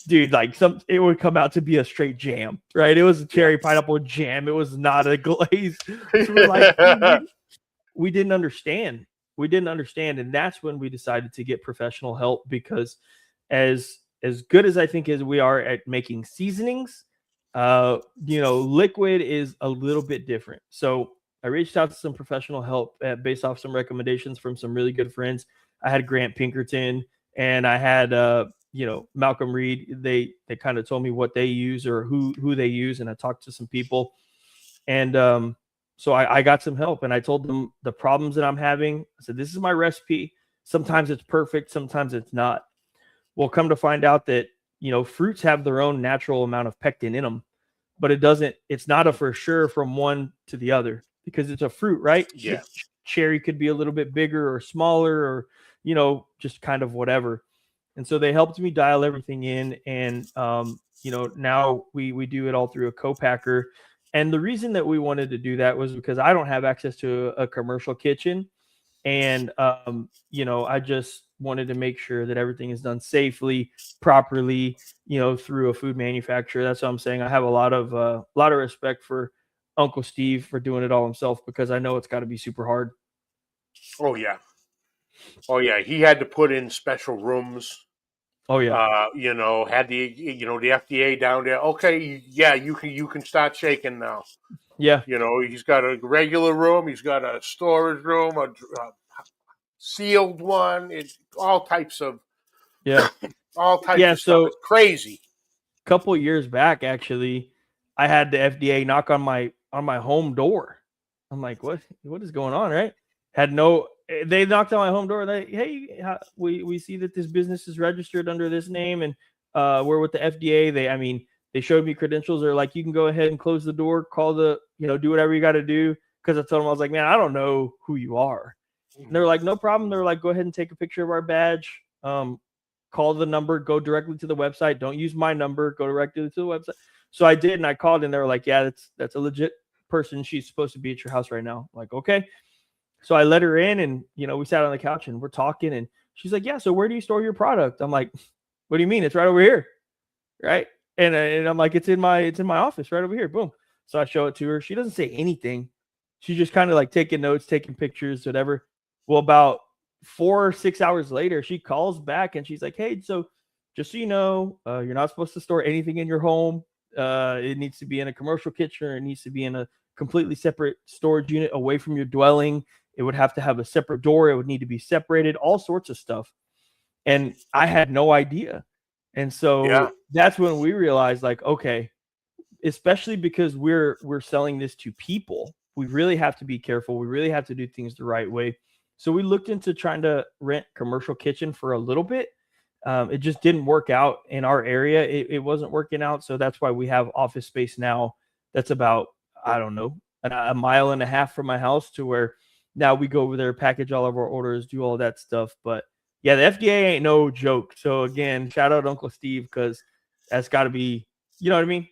dude, like it would come out to be a straight jam, right? It was a cherry pineapple jam. It was not a glaze. So we're like, dude, we didn't understand. We didn't understand. And that's when we decided to get professional help, because as good as I think as we are at making seasonings, liquid is a little bit different. So I reached out to some professional help based off some recommendations from some really good friends. I had Grant Pinkerton and I had Malcolm Reed. They kind of told me what they use or who they use, and I talked to some people, and so I got some help, and I told them the problems that I'm having. I said, this is my recipe. Sometimes it's perfect, sometimes it's not. Well, come to find out that fruits have their own natural amount of pectin in them, but it's not a for sure from one to the other, because it's a fruit, right? Yeah. Cherry could be a little bit bigger or smaller, or just kind of whatever. And so they helped me dial everything in, and now we do it all through a co-packer. And the reason that we wanted to do that was because I don't have access to a commercial kitchen, and I just wanted to make sure that everything is done safely, properly, through a food manufacturer. That's what I'm saying. I have a lot of respect for Uncle Steve for doing it all himself, because I know it's got to be super hard. Oh yeah. He had to put in special rooms. Oh yeah. Had the FDA down there. Okay, yeah, you can start shaking now. Yeah. He's got a regular room. He's got a storage room, a sealed one. It's all types of all types of stuff. It's crazy. A couple of years back, actually, I had the FDA knock on my home door. I'm like, what is going on, right? They knocked on my home door. Hey, we see that this business is registered under this name, and we're with the FDA. They showed me credentials. They're like, you can go ahead and close the door, call do whatever you got to do. Because I told them, I was like, man, I don't know who you are. And they're like, no problem. They're like, go ahead and take a picture of our badge. Call the number, go directly to the website. Don't use my number. Go directly to the website. So I did, and I called, and they were like, yeah, that's a legit person. She's supposed to be at your house right now. I'm like, okay. So I let her in, and we sat on the couch and we're talking, and she's like, yeah, so where do you store your product? I'm like, what do you mean? It's right over here, right? And I'm like, it's in my office right over here. Boom. So I show it to her. She doesn't say anything. She's just kind of like taking notes, taking pictures, whatever. Well, about 4 or 6 hours later, she calls back and she's like, hey, so just so you know, you're not supposed to store anything in your home. It needs to be in a commercial kitchen, or it needs to be in a completely separate storage unit away from your dwelling. It would have to have a separate door. It would need to be separated, all sorts of stuff. And I had no idea. And so that's when we realized, like, okay, especially because we're selling this to people, we really have to be careful. We really have to do things the right way. So we looked into trying to rent commercial kitchen for a little bit. It just didn't work out in our area. It wasn't working out. So that's why we have office space now. That's about, I don't know, a mile and a half from my house, to where now we go over there, package all of our orders, do all that stuff. But yeah, the FDA ain't no joke. So again, shout out Uncle Steve, because that's got to be, you know what I mean?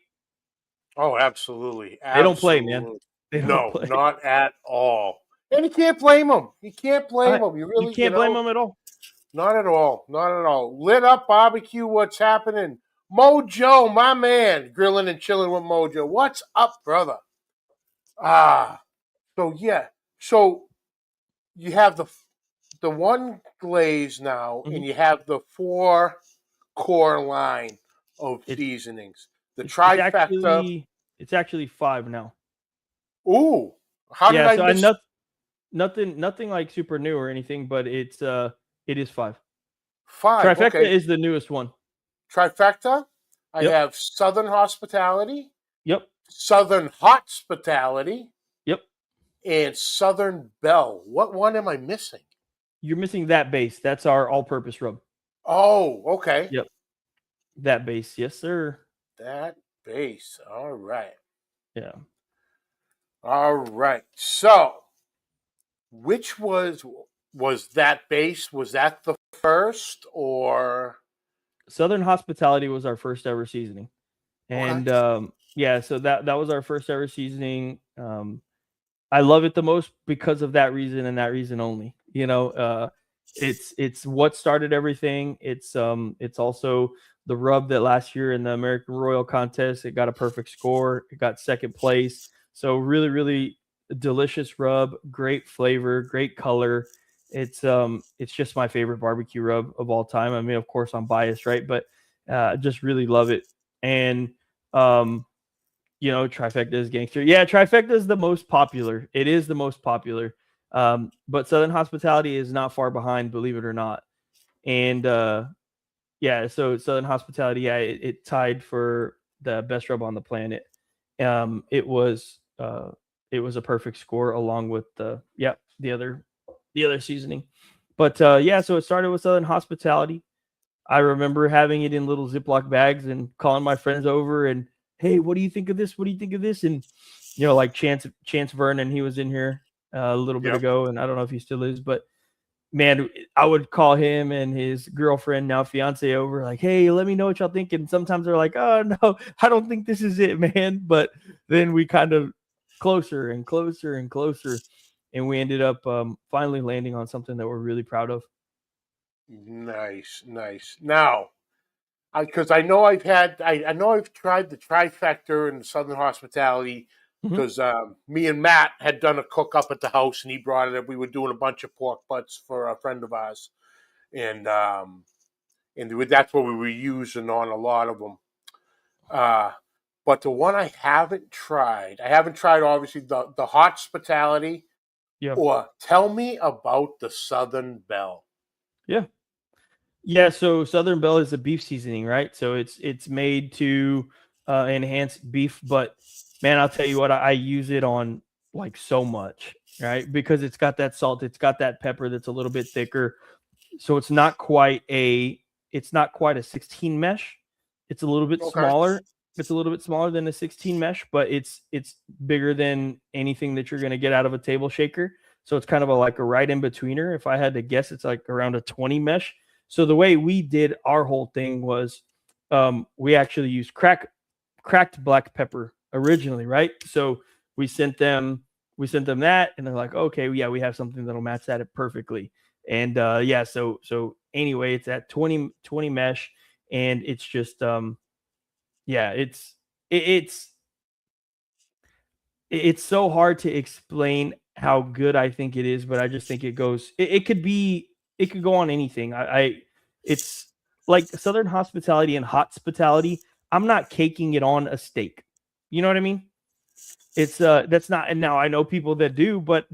Oh, absolutely. They don't play, man. They don't play. Not at all. And you can't blame them. You can't blame them. You can't blame them at all. Not at all. Not at all. Lit Up Barbecue, what's happening? Mojo, my man, grilling and chilling with Mojo. What's up, brother? So yeah. So you have the one glaze now, and you have the 4 core line of seasonings. The trifecta. It's actually 5 now. Ooh, how did I miss? Nothing like super new or anything, but it is 5. 5. Trifecta is the newest one. Trifecta. I have Southern Hospitality. Yep. Southern Hospitality. Yep. And Southern Belle. What one am I missing? You're missing that base. That's our all-purpose rub. Oh, okay. Yep. That base, yes, sir. That base. All right. Yeah. All right. So, which was that base? Was that the first, or? Southern Hospitality was our first ever seasoning. And so that was our first ever seasoning. I love it the most because of that reason and that reason only. It's what started everything. It's also the rub that last year in the American Royal contest, it got a perfect score. It got second place. So really, really delicious rub, great flavor, great color. It's just my favorite barbecue rub of all time. I mean, of course, I'm biased, right? But just really love it. And um, Trifecta is gangster. Yeah, Trifecta is the most popular. It is the most popular. But Southern Hospitality is not far behind, believe it or not. And yeah, so Southern Hospitality, yeah, it tied for the best rub on the planet. Um, it was uh, it was a perfect score along with the other seasoning. But yeah, so it started with Southern Hospitality. I remember having it in little Ziploc bags and calling my friends over and, hey, what do you think of this? What do you think of this? And like Chance Vernon, he was in here a little bit Yep. ago, and I don't know if he still is, but man, I would call him and his girlfriend, now fiance, over, like, hey, let me know what y'all think. And sometimes they're like, oh no, I don't think this is it, man. But then we kind of closer and closer and closer, and we ended up finally landing on something that we're really proud of. Nice, nice. Now, because I know I know I've tried the trifecta and the Southern Hospitality Mhm. because me and Matt had done a cook up at the house and he brought it up. We were doing a bunch of pork butts for a friend of ours, and that's what we were using on a lot of them. Uh, but the one I haven't tried obviously the hospitality. Yeah. Or tell me about the Southern Belle. Yeah. Yeah, so Southern Belle is a beef seasoning, right? So it's made to enhance beef, but man, I'll tell you what, I use it on like so much, right? Because it's got that salt, it's got that pepper that's a little bit thicker. So it's not quite a 16 mesh. It's a little bit Okay. smaller. It's a little bit smaller than a 16 mesh, but it's bigger than anything that you're going to get out of a table shaker. So it's kind of like a right in betweener. If I had to guess, it's like around a 20 mesh. So the way we did our whole thing was we actually used cracked black pepper originally, right? So we sent them we sent them that, and they're like, okay, yeah, we have something that'll match that perfectly. And yeah, so anyway, it's at 20 mesh, and it's just yeah, it's it's so hard to explain how good I think it is, but I just think it could go on anything. It's like Southern Hospitality and Hospitality. I'm not caking it on a steak. You know what I mean? It's that's not, and now I know people that do, but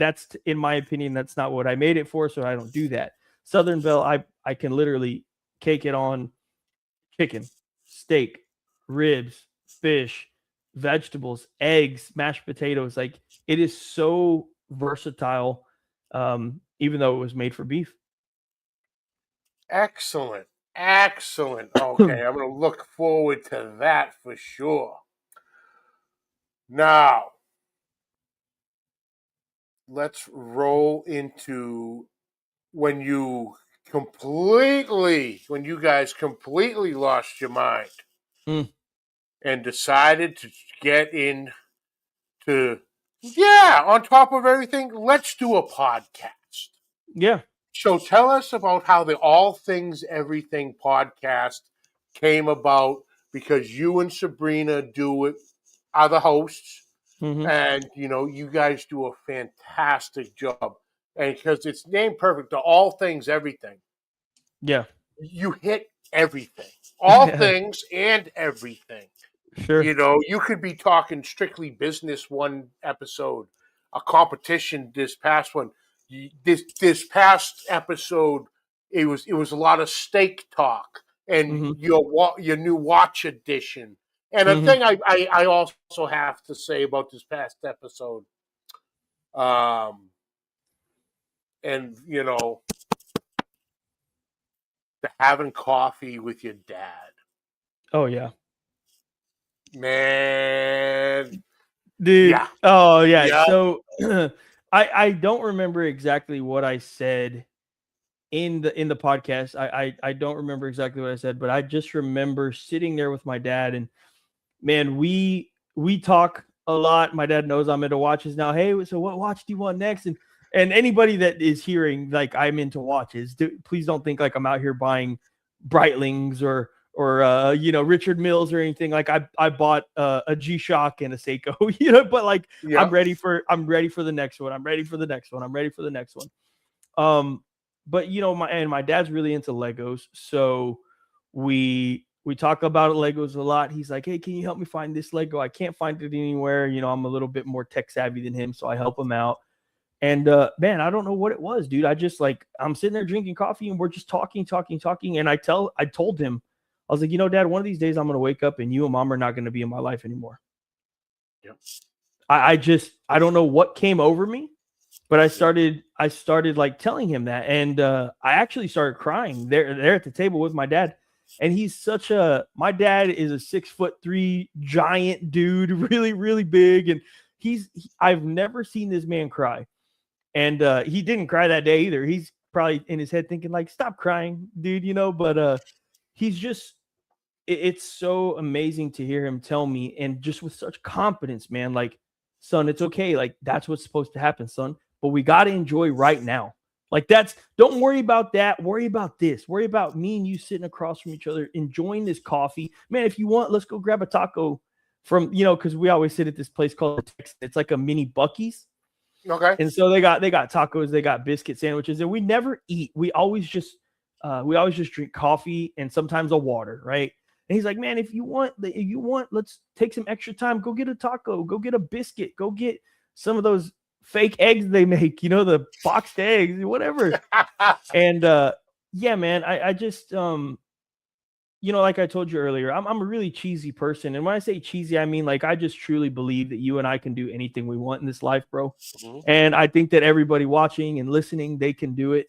in my opinion, that's not what I made it for, so I don't do that. Southern Belle, I can literally cake it on chicken, steak, ribs, fish, vegetables, eggs, mashed potatoes. Like, it is so versatile, even though it was made for beef. Excellent. Excellent. Okay, I'm going to look forward to that for sure. Now, let's roll into when when you guys completely lost your mind Mm, and decided to get in to, yeah, on top of everything, let's do a podcast. yeah. So tell us about how the All Things Everything podcast came about because you and Sabrina do it, are the hosts, Hmm. and you guys do a fantastic job. And because it's named perfect, the All Things Everything, Yeah. you hit everything, all things and everything. Sure. You could be talking strictly business one episode, a competition this past one. This past episode, it was a lot of steak talk and Hmm. your new watch edition. And a Hmm. thing I also have to say about this past episode, um, and the having coffee with your dad, Oh yeah. man. Dude. Yeah, Oh yeah. yeah. So I don't remember exactly what I said in the podcast. I don't remember exactly what I said, but I just remember sitting there with my dad, and man, we talk a lot. My dad knows I'm into watches now. Hey, so what watch do you want next? And And anybody that is hearing, like, I'm into watches, please don't think like I'm out here buying Breitlings or Richard Milles or anything. Like I bought a G-Shock and a Seiko, but like Yeah. I'm ready for the next one. I'm ready for the next one. I'm ready for the next one. But my dad's really into Legos, so we talk about Legos a lot. He's like, hey, can you help me find this Lego? I can't find it anywhere. I'm a little bit more tech savvy than him, so I help him out. And man, I don't know what it was, dude. I just I'm sitting there drinking coffee and we're just talking. And I told him, I was like, Dad, one of these days I'm gonna wake up and you and Mom are not gonna be in my life anymore. Yep. I don't know what came over me, but I started like telling him that, and I actually started crying there at the table with my dad. And my dad is a 6'3" giant dude, really, really big. And I've never seen this man cry. And he didn't cry that day either. He's probably in his head thinking like, stop crying, dude, but he's just, it's so amazing to hear him tell me, and just with such confidence, man, like, son, it's okay. Like, that's what's supposed to happen, son. But we got to enjoy right now. Like, don't worry about that. Worry about this. Worry about me and you sitting across from each other, enjoying this coffee. Man, if you want, let's go grab a taco from, because we always sit at this place called the Texas. It's like a mini Buc-ee's. Okay. And so they got tacos, they got biscuit sandwiches, and we never eat. We always just drink coffee and sometimes a water, right? And he's like, man, if you want, let's take some extra time. Go get a taco. Go get a biscuit. Go get some of those fake eggs they make. The boxed eggs, whatever. And yeah, man, I just like I told you earlier, I'm a really cheesy person. And when I say cheesy, I mean like I just truly believe that you and I can do anything we want in this life, bro. Mm-hmm. And I think that everybody watching and listening, they can do it.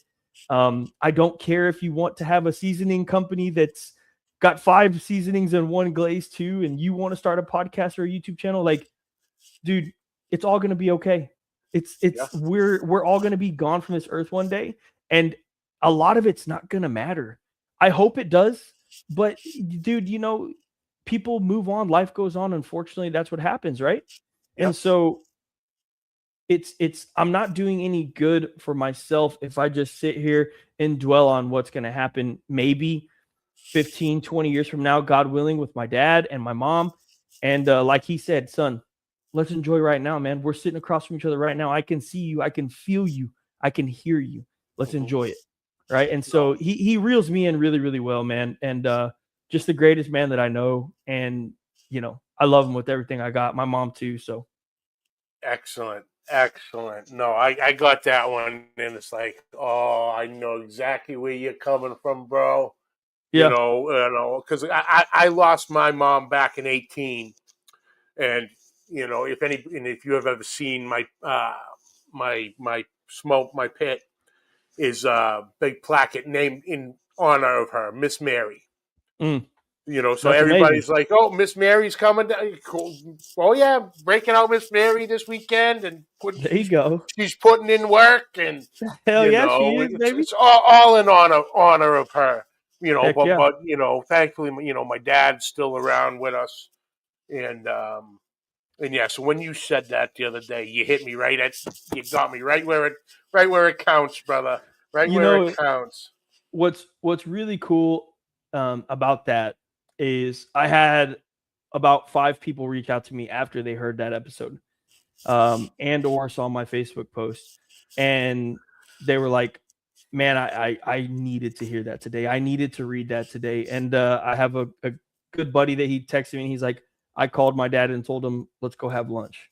I don't care if you want to have a seasoning company that's got 5 seasonings and 1 glaze too, and you want to start a podcast or a YouTube channel. Like, dude, it's all going to be okay. We're all going to be gone from this earth one day. And a lot of it's not going to matter. I hope it does. But dude, people move on, life goes on. Unfortunately, that's what happens, right? Yep. And so I'm not doing any good for myself if I just sit here and dwell on what's going to happen maybe 15, 20 years from now, God willing, with my dad and my mom. And like he said, son, let's enjoy right now, man. We're sitting across from each other right now. I can see you. I can feel you. I can hear you. Let's enjoy it. Right. And so he reels me in really, really well, man. And just the greatest man that I know. And, I love him with everything I got. My mom too. So. Excellent. No, I got that one. And it's like, oh, I know exactly where you're coming from, bro. Yeah. Because I lost my mom back in 18. And, if you have ever seen my smoke, my pit, is a big plaque named in honor of her, Miss Mary. So that's everybody's amazing. Like, oh, Miss Mary's coming down. Cool. Oh yeah, breaking out Miss Mary this weekend, and there you go. She's putting in work, and hell yeah, she is, baby. It's all in honor of her. Heck but yeah. but thankfully, my dad's still around with us, and yeah. So when you said that the other day, you hit me you got me right where it counts, brother. Right where it counts. What's really cool about that is I had about 5 people reach out to me after they heard that episode, and or saw my Facebook post, and they were like, man, I needed to hear that today. I needed to read that today. And I have a good buddy that he texted me, and he's like, I called my dad and told him, let's go have lunch.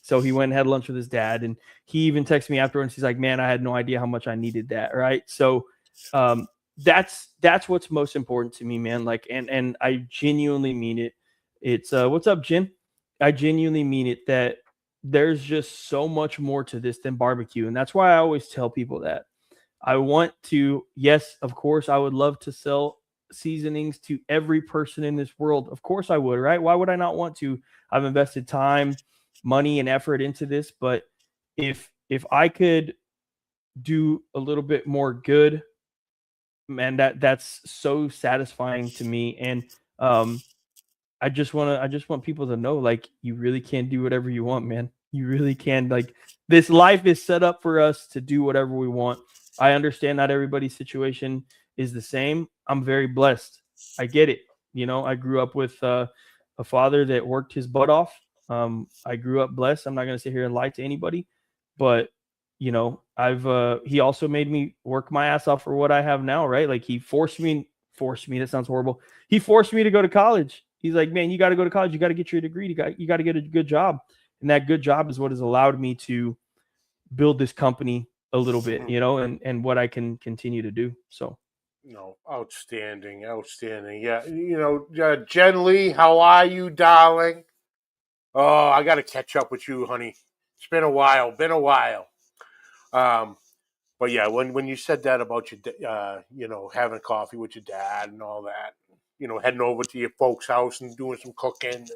So he went and had lunch with his dad, and he even texted me afterwards. He's like, man, I had no idea how much I needed that. Right. So that's what's most important to me, man. Like, and I genuinely mean it. It's what's up, Jim? I genuinely mean it, that there's just so much more to this than barbecue. And that's why I always tell people that I want to, yes, of course, I would love to sell seasonings to every person in this world. Of course I would, right? Why would I not want to? I've invested time, money, and effort into this. But if I could do a little bit more good, man, that's so satisfying to me. And I just want people to know, like, you really can do whatever you want, man. You really can. Like, this life is set up for us to do whatever we want. I understand not everybody's situation is the same. I'm very blessed. I get it. I grew up with a father that worked his butt off. I grew up blessed. I'm not going to sit here and lie to anybody, but I've he also made me work my ass off for what I have now, right? Like, he forced me. That sounds horrible. He forced me to go to college. He's like, man, you got to go to college. You got to get your degree. You got to get a good job. And that good job is what has allowed me to build this company a little bit, and what I can continue to do. So, outstanding. Yeah, Jen Lee, how are you, darling? Oh, I got to catch up with you, honey. It's been a while. But yeah, when you said that about your, having coffee with your dad and all that, heading over to your folks' house and doing some cooking.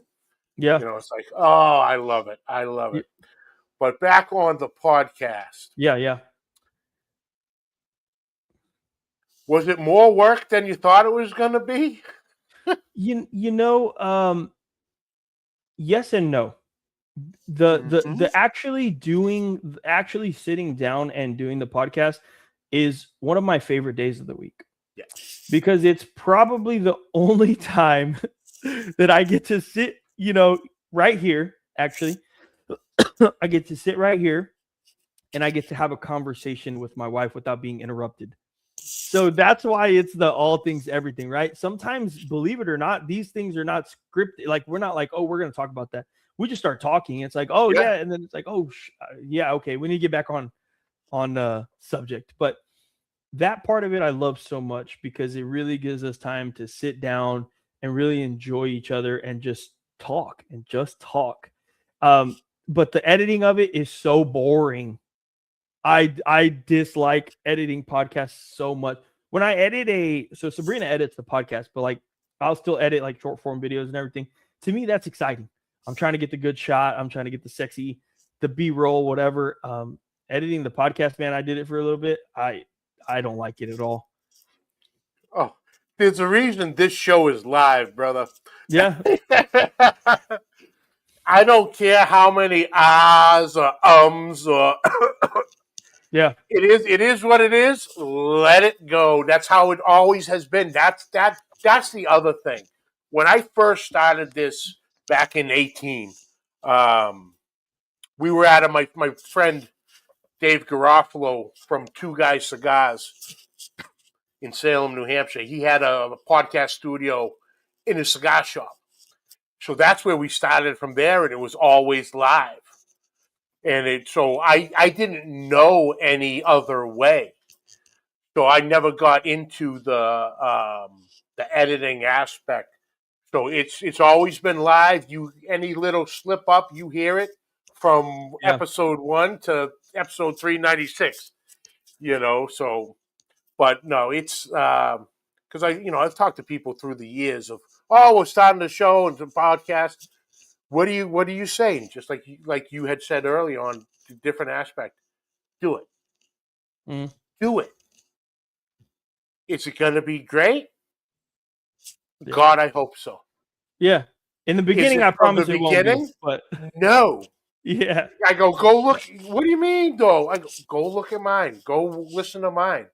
yeah, It's like, oh, I love it. But back on the podcast. Yeah. Was it more work than you thought it was going to be? Yes and no. The actually sitting down and doing the podcast is one of my favorite days of the week. Yeah. Because it's probably the only time that I get to sit, right here, actually. I get to sit right here and I get to have a conversation with my wife without being interrupted. So that's why it's the all things everything, right? Sometimes, believe it or not, these things are not scripted. Like, we're not like, oh, we're going to talk about that. We just start talking. It's like, oh yeah, and then it's like, oh yeah, okay, we need to get back on subject. But that part of it I love so much because it really gives us time to sit down and really enjoy each other and just talk. But the editing of it is so boring. I dislike editing podcasts so much. When I edit so Sabrina edits the podcast, but like, I'll still edit like short form videos and everything. To me, that's exciting. I'm trying to get the good shot. I'm trying to get the B-roll, whatever. Editing the podcast, man, I did it for a little bit. I don't like it at all. Oh, there's a reason this show is live, brother. Yeah. I don't care how many ahs or ums or yeah. It is what it is. Let it go. That's how it always has been. That's the other thing. When I first started this back in 18, we were at my friend Dave Garofalo from Two Guys Cigars in Salem, New Hampshire. He had a podcast studio in his cigar shop. So that's where we started from there, and it was always live. And so I didn't know any other way. So I never got into the editing aspect. So it's always been live. Any little slip up, you hear it from episode 1 to episode 396. So, but no, it's because I've talked to people through the years of, oh, we're starting the show and the podcast. What are you saying? Just like you had said earlier on the different aspect. Do it. Do it. Is it going to be great? Yeah. God, I hope so. Yeah. In the beginning, I promise it won't be. But no. Yeah. I go look. What do you mean, though? I go look at mine. Go listen to mine.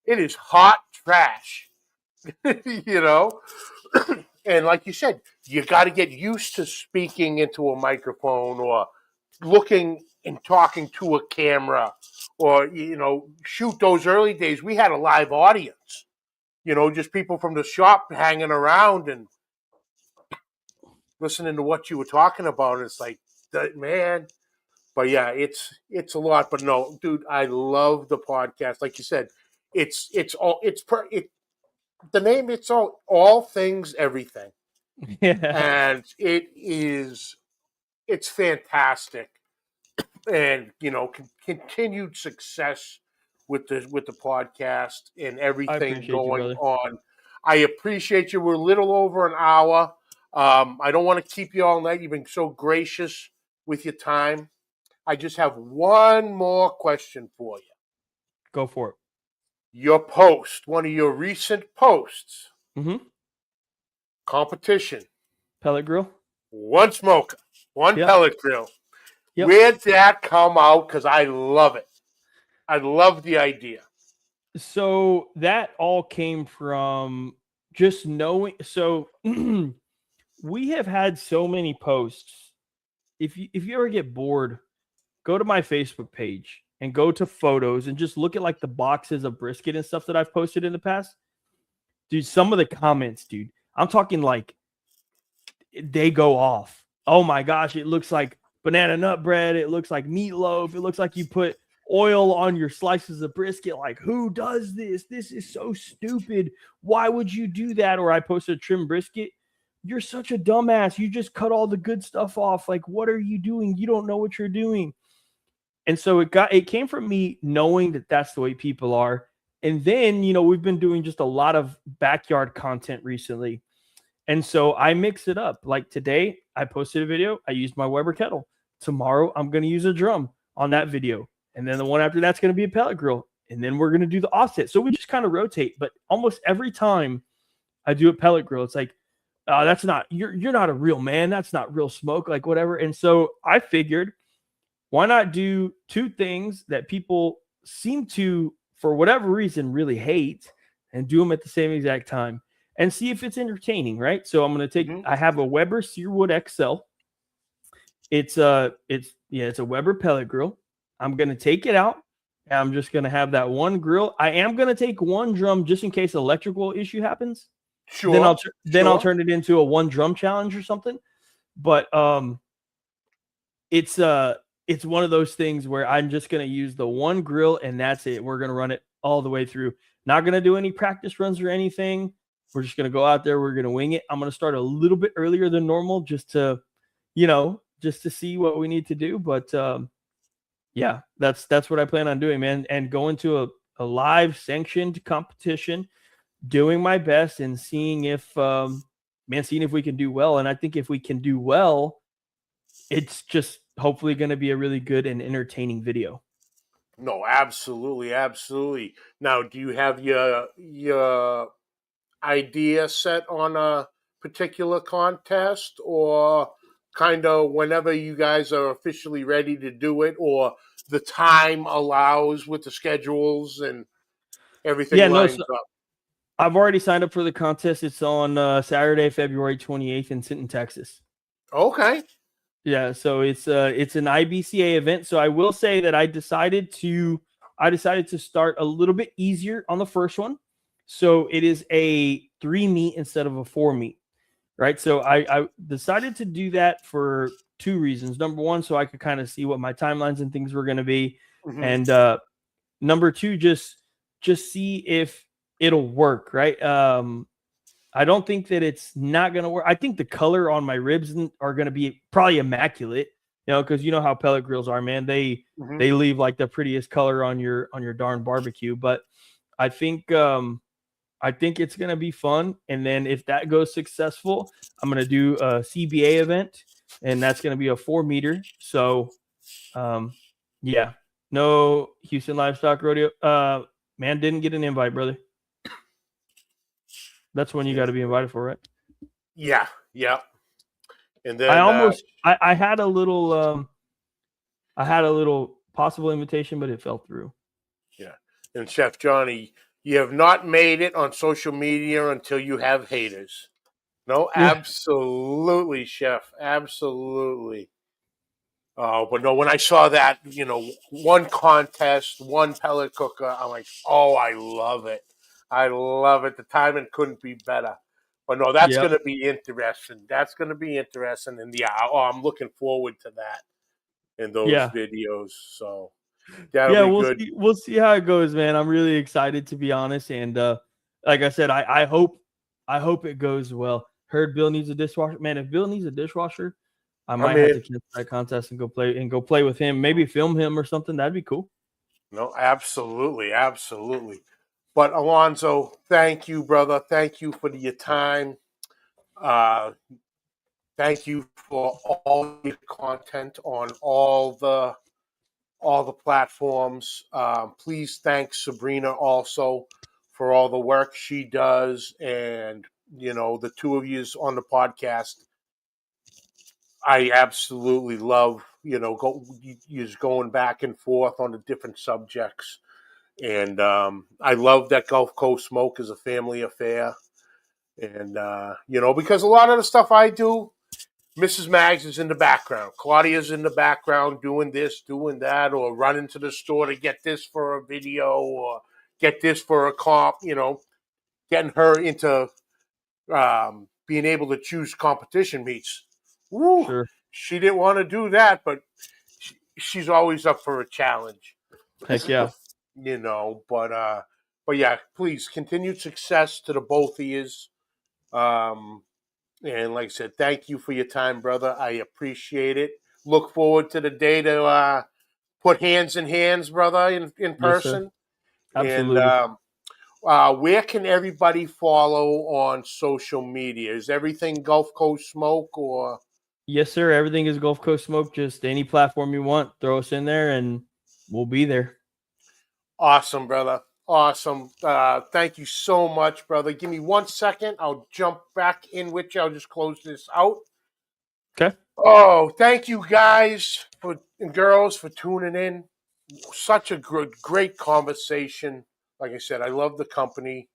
It is hot trash. And like you said, you got to get used to speaking into a microphone or looking and talking to a camera or, shoot, those early days, we had a live audience, just people from the shop hanging around and listening to what you were talking about. It's like, man, but yeah, it's a lot, but no, dude, I love the podcast. Like you said, the name, it's all things, everything. Yeah. And it's fantastic. And, continued success with the podcast and everything going on. I appreciate you. We're a little over an hour. I don't want to keep you all night. You've been so gracious with your time. I just have one more question for you. Go for it. Your post, one of your recent posts. Mm-hmm. Competition. Pellet grill. One smoker. One pellet grill. Yep. Where'd that come out? Because I love it. I love the idea. So that all came from just knowing. So we have had so many posts. If you ever get bored, go to my Facebook page and go to photos and just look at like the boxes of brisket and stuff that I've posted in the past. Dude, some of the comments, dude, I'm talking like they go off. Oh my gosh, it looks like banana nut bread. It looks like meatloaf. It looks like you put oil on your slices of brisket. Like, who does this? This is so stupid. Why would you do that? Or I posted a trim brisket. You're such a dumbass. You just cut all the good stuff off. Like, what are you doing? You don't know what you're doing. And so it came from me knowing that that's the way people are. And then, we've been doing just a lot of backyard content recently. And so I mix it up. Like today, I posted a video. I used my Weber kettle. Tomorrow, I'm going to use a drum on that video. And then the one after that's going to be a pellet grill. And then we're going to do the offset. So we just kind of rotate. But almost every time I do a pellet grill, it's like, that's not, you're not a real man. That's not real smoke, like whatever. And so I figured, why not do two things that people seem to, for whatever reason, really hate and do them at the same exact time and see if it's entertaining, right? So I'm going to take, I have a Weber Searwood XL. It's a Weber pellet grill. I'm going to take it out and I'm just going to have that one grill. I am going to take one drum just in case electrical issue happens. Sure. Then I'll turn it into a one drum challenge or something. But it's one of those things where I'm just going to use the one grill and that's it. We're going to run it all the way through. Not going to do any practice runs or anything. We're just going to go out there. We're going to wing it. I'm going to start a little bit earlier than normal just to see what we need to do. But yeah, that's what I plan on doing, man. And going to a live sanctioned competition, doing my best and seeing if we can do well. And I think if we can do well, it's just hopefully going to be a really good and entertaining video. No, absolutely, absolutely. Now, do you have your idea set on a particular contest, or kind of whenever you guys are officially ready to do it, or the time allows with the schedules and everything lines up? I've already signed up for the contest. It's on Saturday, February 28th in Sinton, Texas. Okay. Yeah, so it's an IBCA event. So I will say that I decided to start a little bit easier on the first one. So it is a 3 meat instead of a 4 meat, right? So I decided to do that for two reasons. Number one, so I could kind of see what my timelines and things were going to be, and number two, just see if it'll work, right? I don't think that it's not going to work. I think the color on my ribs are going to be probably immaculate, because you know how pellet grills are, man. They leave like the prettiest color on your darn barbecue. But I think it's going to be fun. And then if that goes successful, I'm going to do a CBA event, and that's going to be a 4 meter. So, yeah, no Houston Livestock Rodeo. Man, didn't get an invite, brother. That's when you got to be invited for, right? Yeah. And then I had a little possible invitation, but it fell through. Yeah. And Chef Johnny, you have not made it on social media until you have haters. No, yeah. Absolutely, Chef. Absolutely. But no, when I saw that, one contest, one pellet cooker, I'm like, oh, I love it. I love it. The timing couldn't be better. But no, that's going to be interesting. That's going to be interesting. And I'm looking forward to that in those videos. So that'll be good. We'll see how it goes, man. I'm really excited, to be honest. And like I said, I hope it goes well. Heard Bill needs a dishwasher. Man, if Bill needs a dishwasher, I might have to cancel that contest and go play with him. Maybe film him or something. That'd be cool. No, absolutely, absolutely. But Alonzo, thank you, brother. Thank you for your time. Thank you for all your content on all the platforms. Please thank Sabrina also for all the work she does, and the two of you on the podcast. I absolutely love, just going back and forth on the different subjects. And I love that Gulf Coast Smoke is a family affair. And, because a lot of the stuff I do, Mrs. Maggs is in the background. Claudia's in the background doing this, doing that, or running to the store to get this for a video or get this for a comp, getting her into being able to choose competition meets. Woo! Sure. She didn't want to do that, but she's always up for a challenge. Heck yeah. But yeah, please continued success to the both of yous. And like I said, thank you for your time, brother. I appreciate it. Look forward to the day to put hands in hands, brother, in Yes, sir. person. And Absolutely. where can everybody follow on social media? Is everything Gulf Coast Smoke or? Yes, sir. Everything is Gulf Coast Smoke. Just any platform you want, throw us in there and we'll be there. Awesome, brother. Awesome. Thank you so much, brother. Give me 1 second. I'll jump back in with you. I'll just close this out. Okay. Oh, thank you guys and girls for tuning in. Such a great conversation. Like I said, I love the company.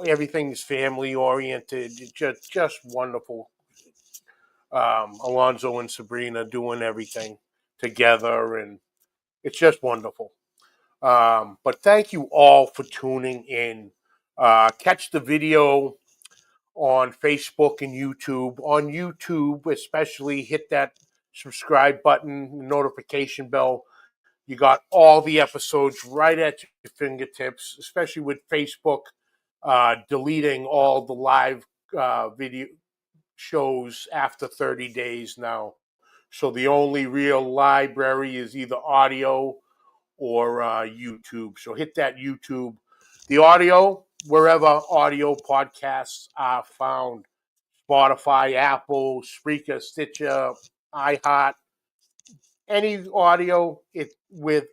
Everything's family oriented. Just wonderful. Alonzo and Sabrina doing everything together, and it's just wonderful. But thank you all for tuning in. Catch the video on Facebook and YouTube. On YouTube, especially, hit that subscribe button, notification bell. You got all the episodes right at your fingertips, especially with Facebook deleting all the live video shows after 30 days now. So the only real library is either audio or YouTube. So hit that YouTube. The audio, wherever audio podcasts are found. Spotify, Apple, Spreaker, Stitcher, iHeart, any audio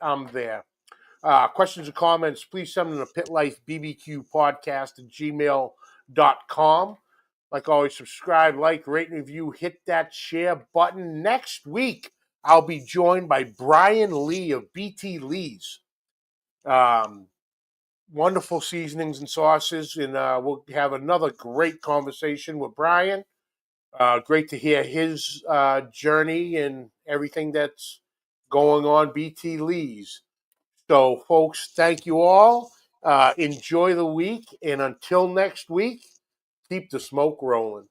I'm there. Questions or comments, please send them to pitlifebbqpodcast@gmail.com. Like always, subscribe, like, rate, and review. Hit that share button. Next week, I'll be joined by Brian Lee of BT Lee's. Wonderful seasonings and sauces, and we'll have another great conversation with Brian. Great to hear his journey and everything that's going on BT Lee's. So, folks, thank you all. Enjoy the week, and until next week, keep the smoke rolling.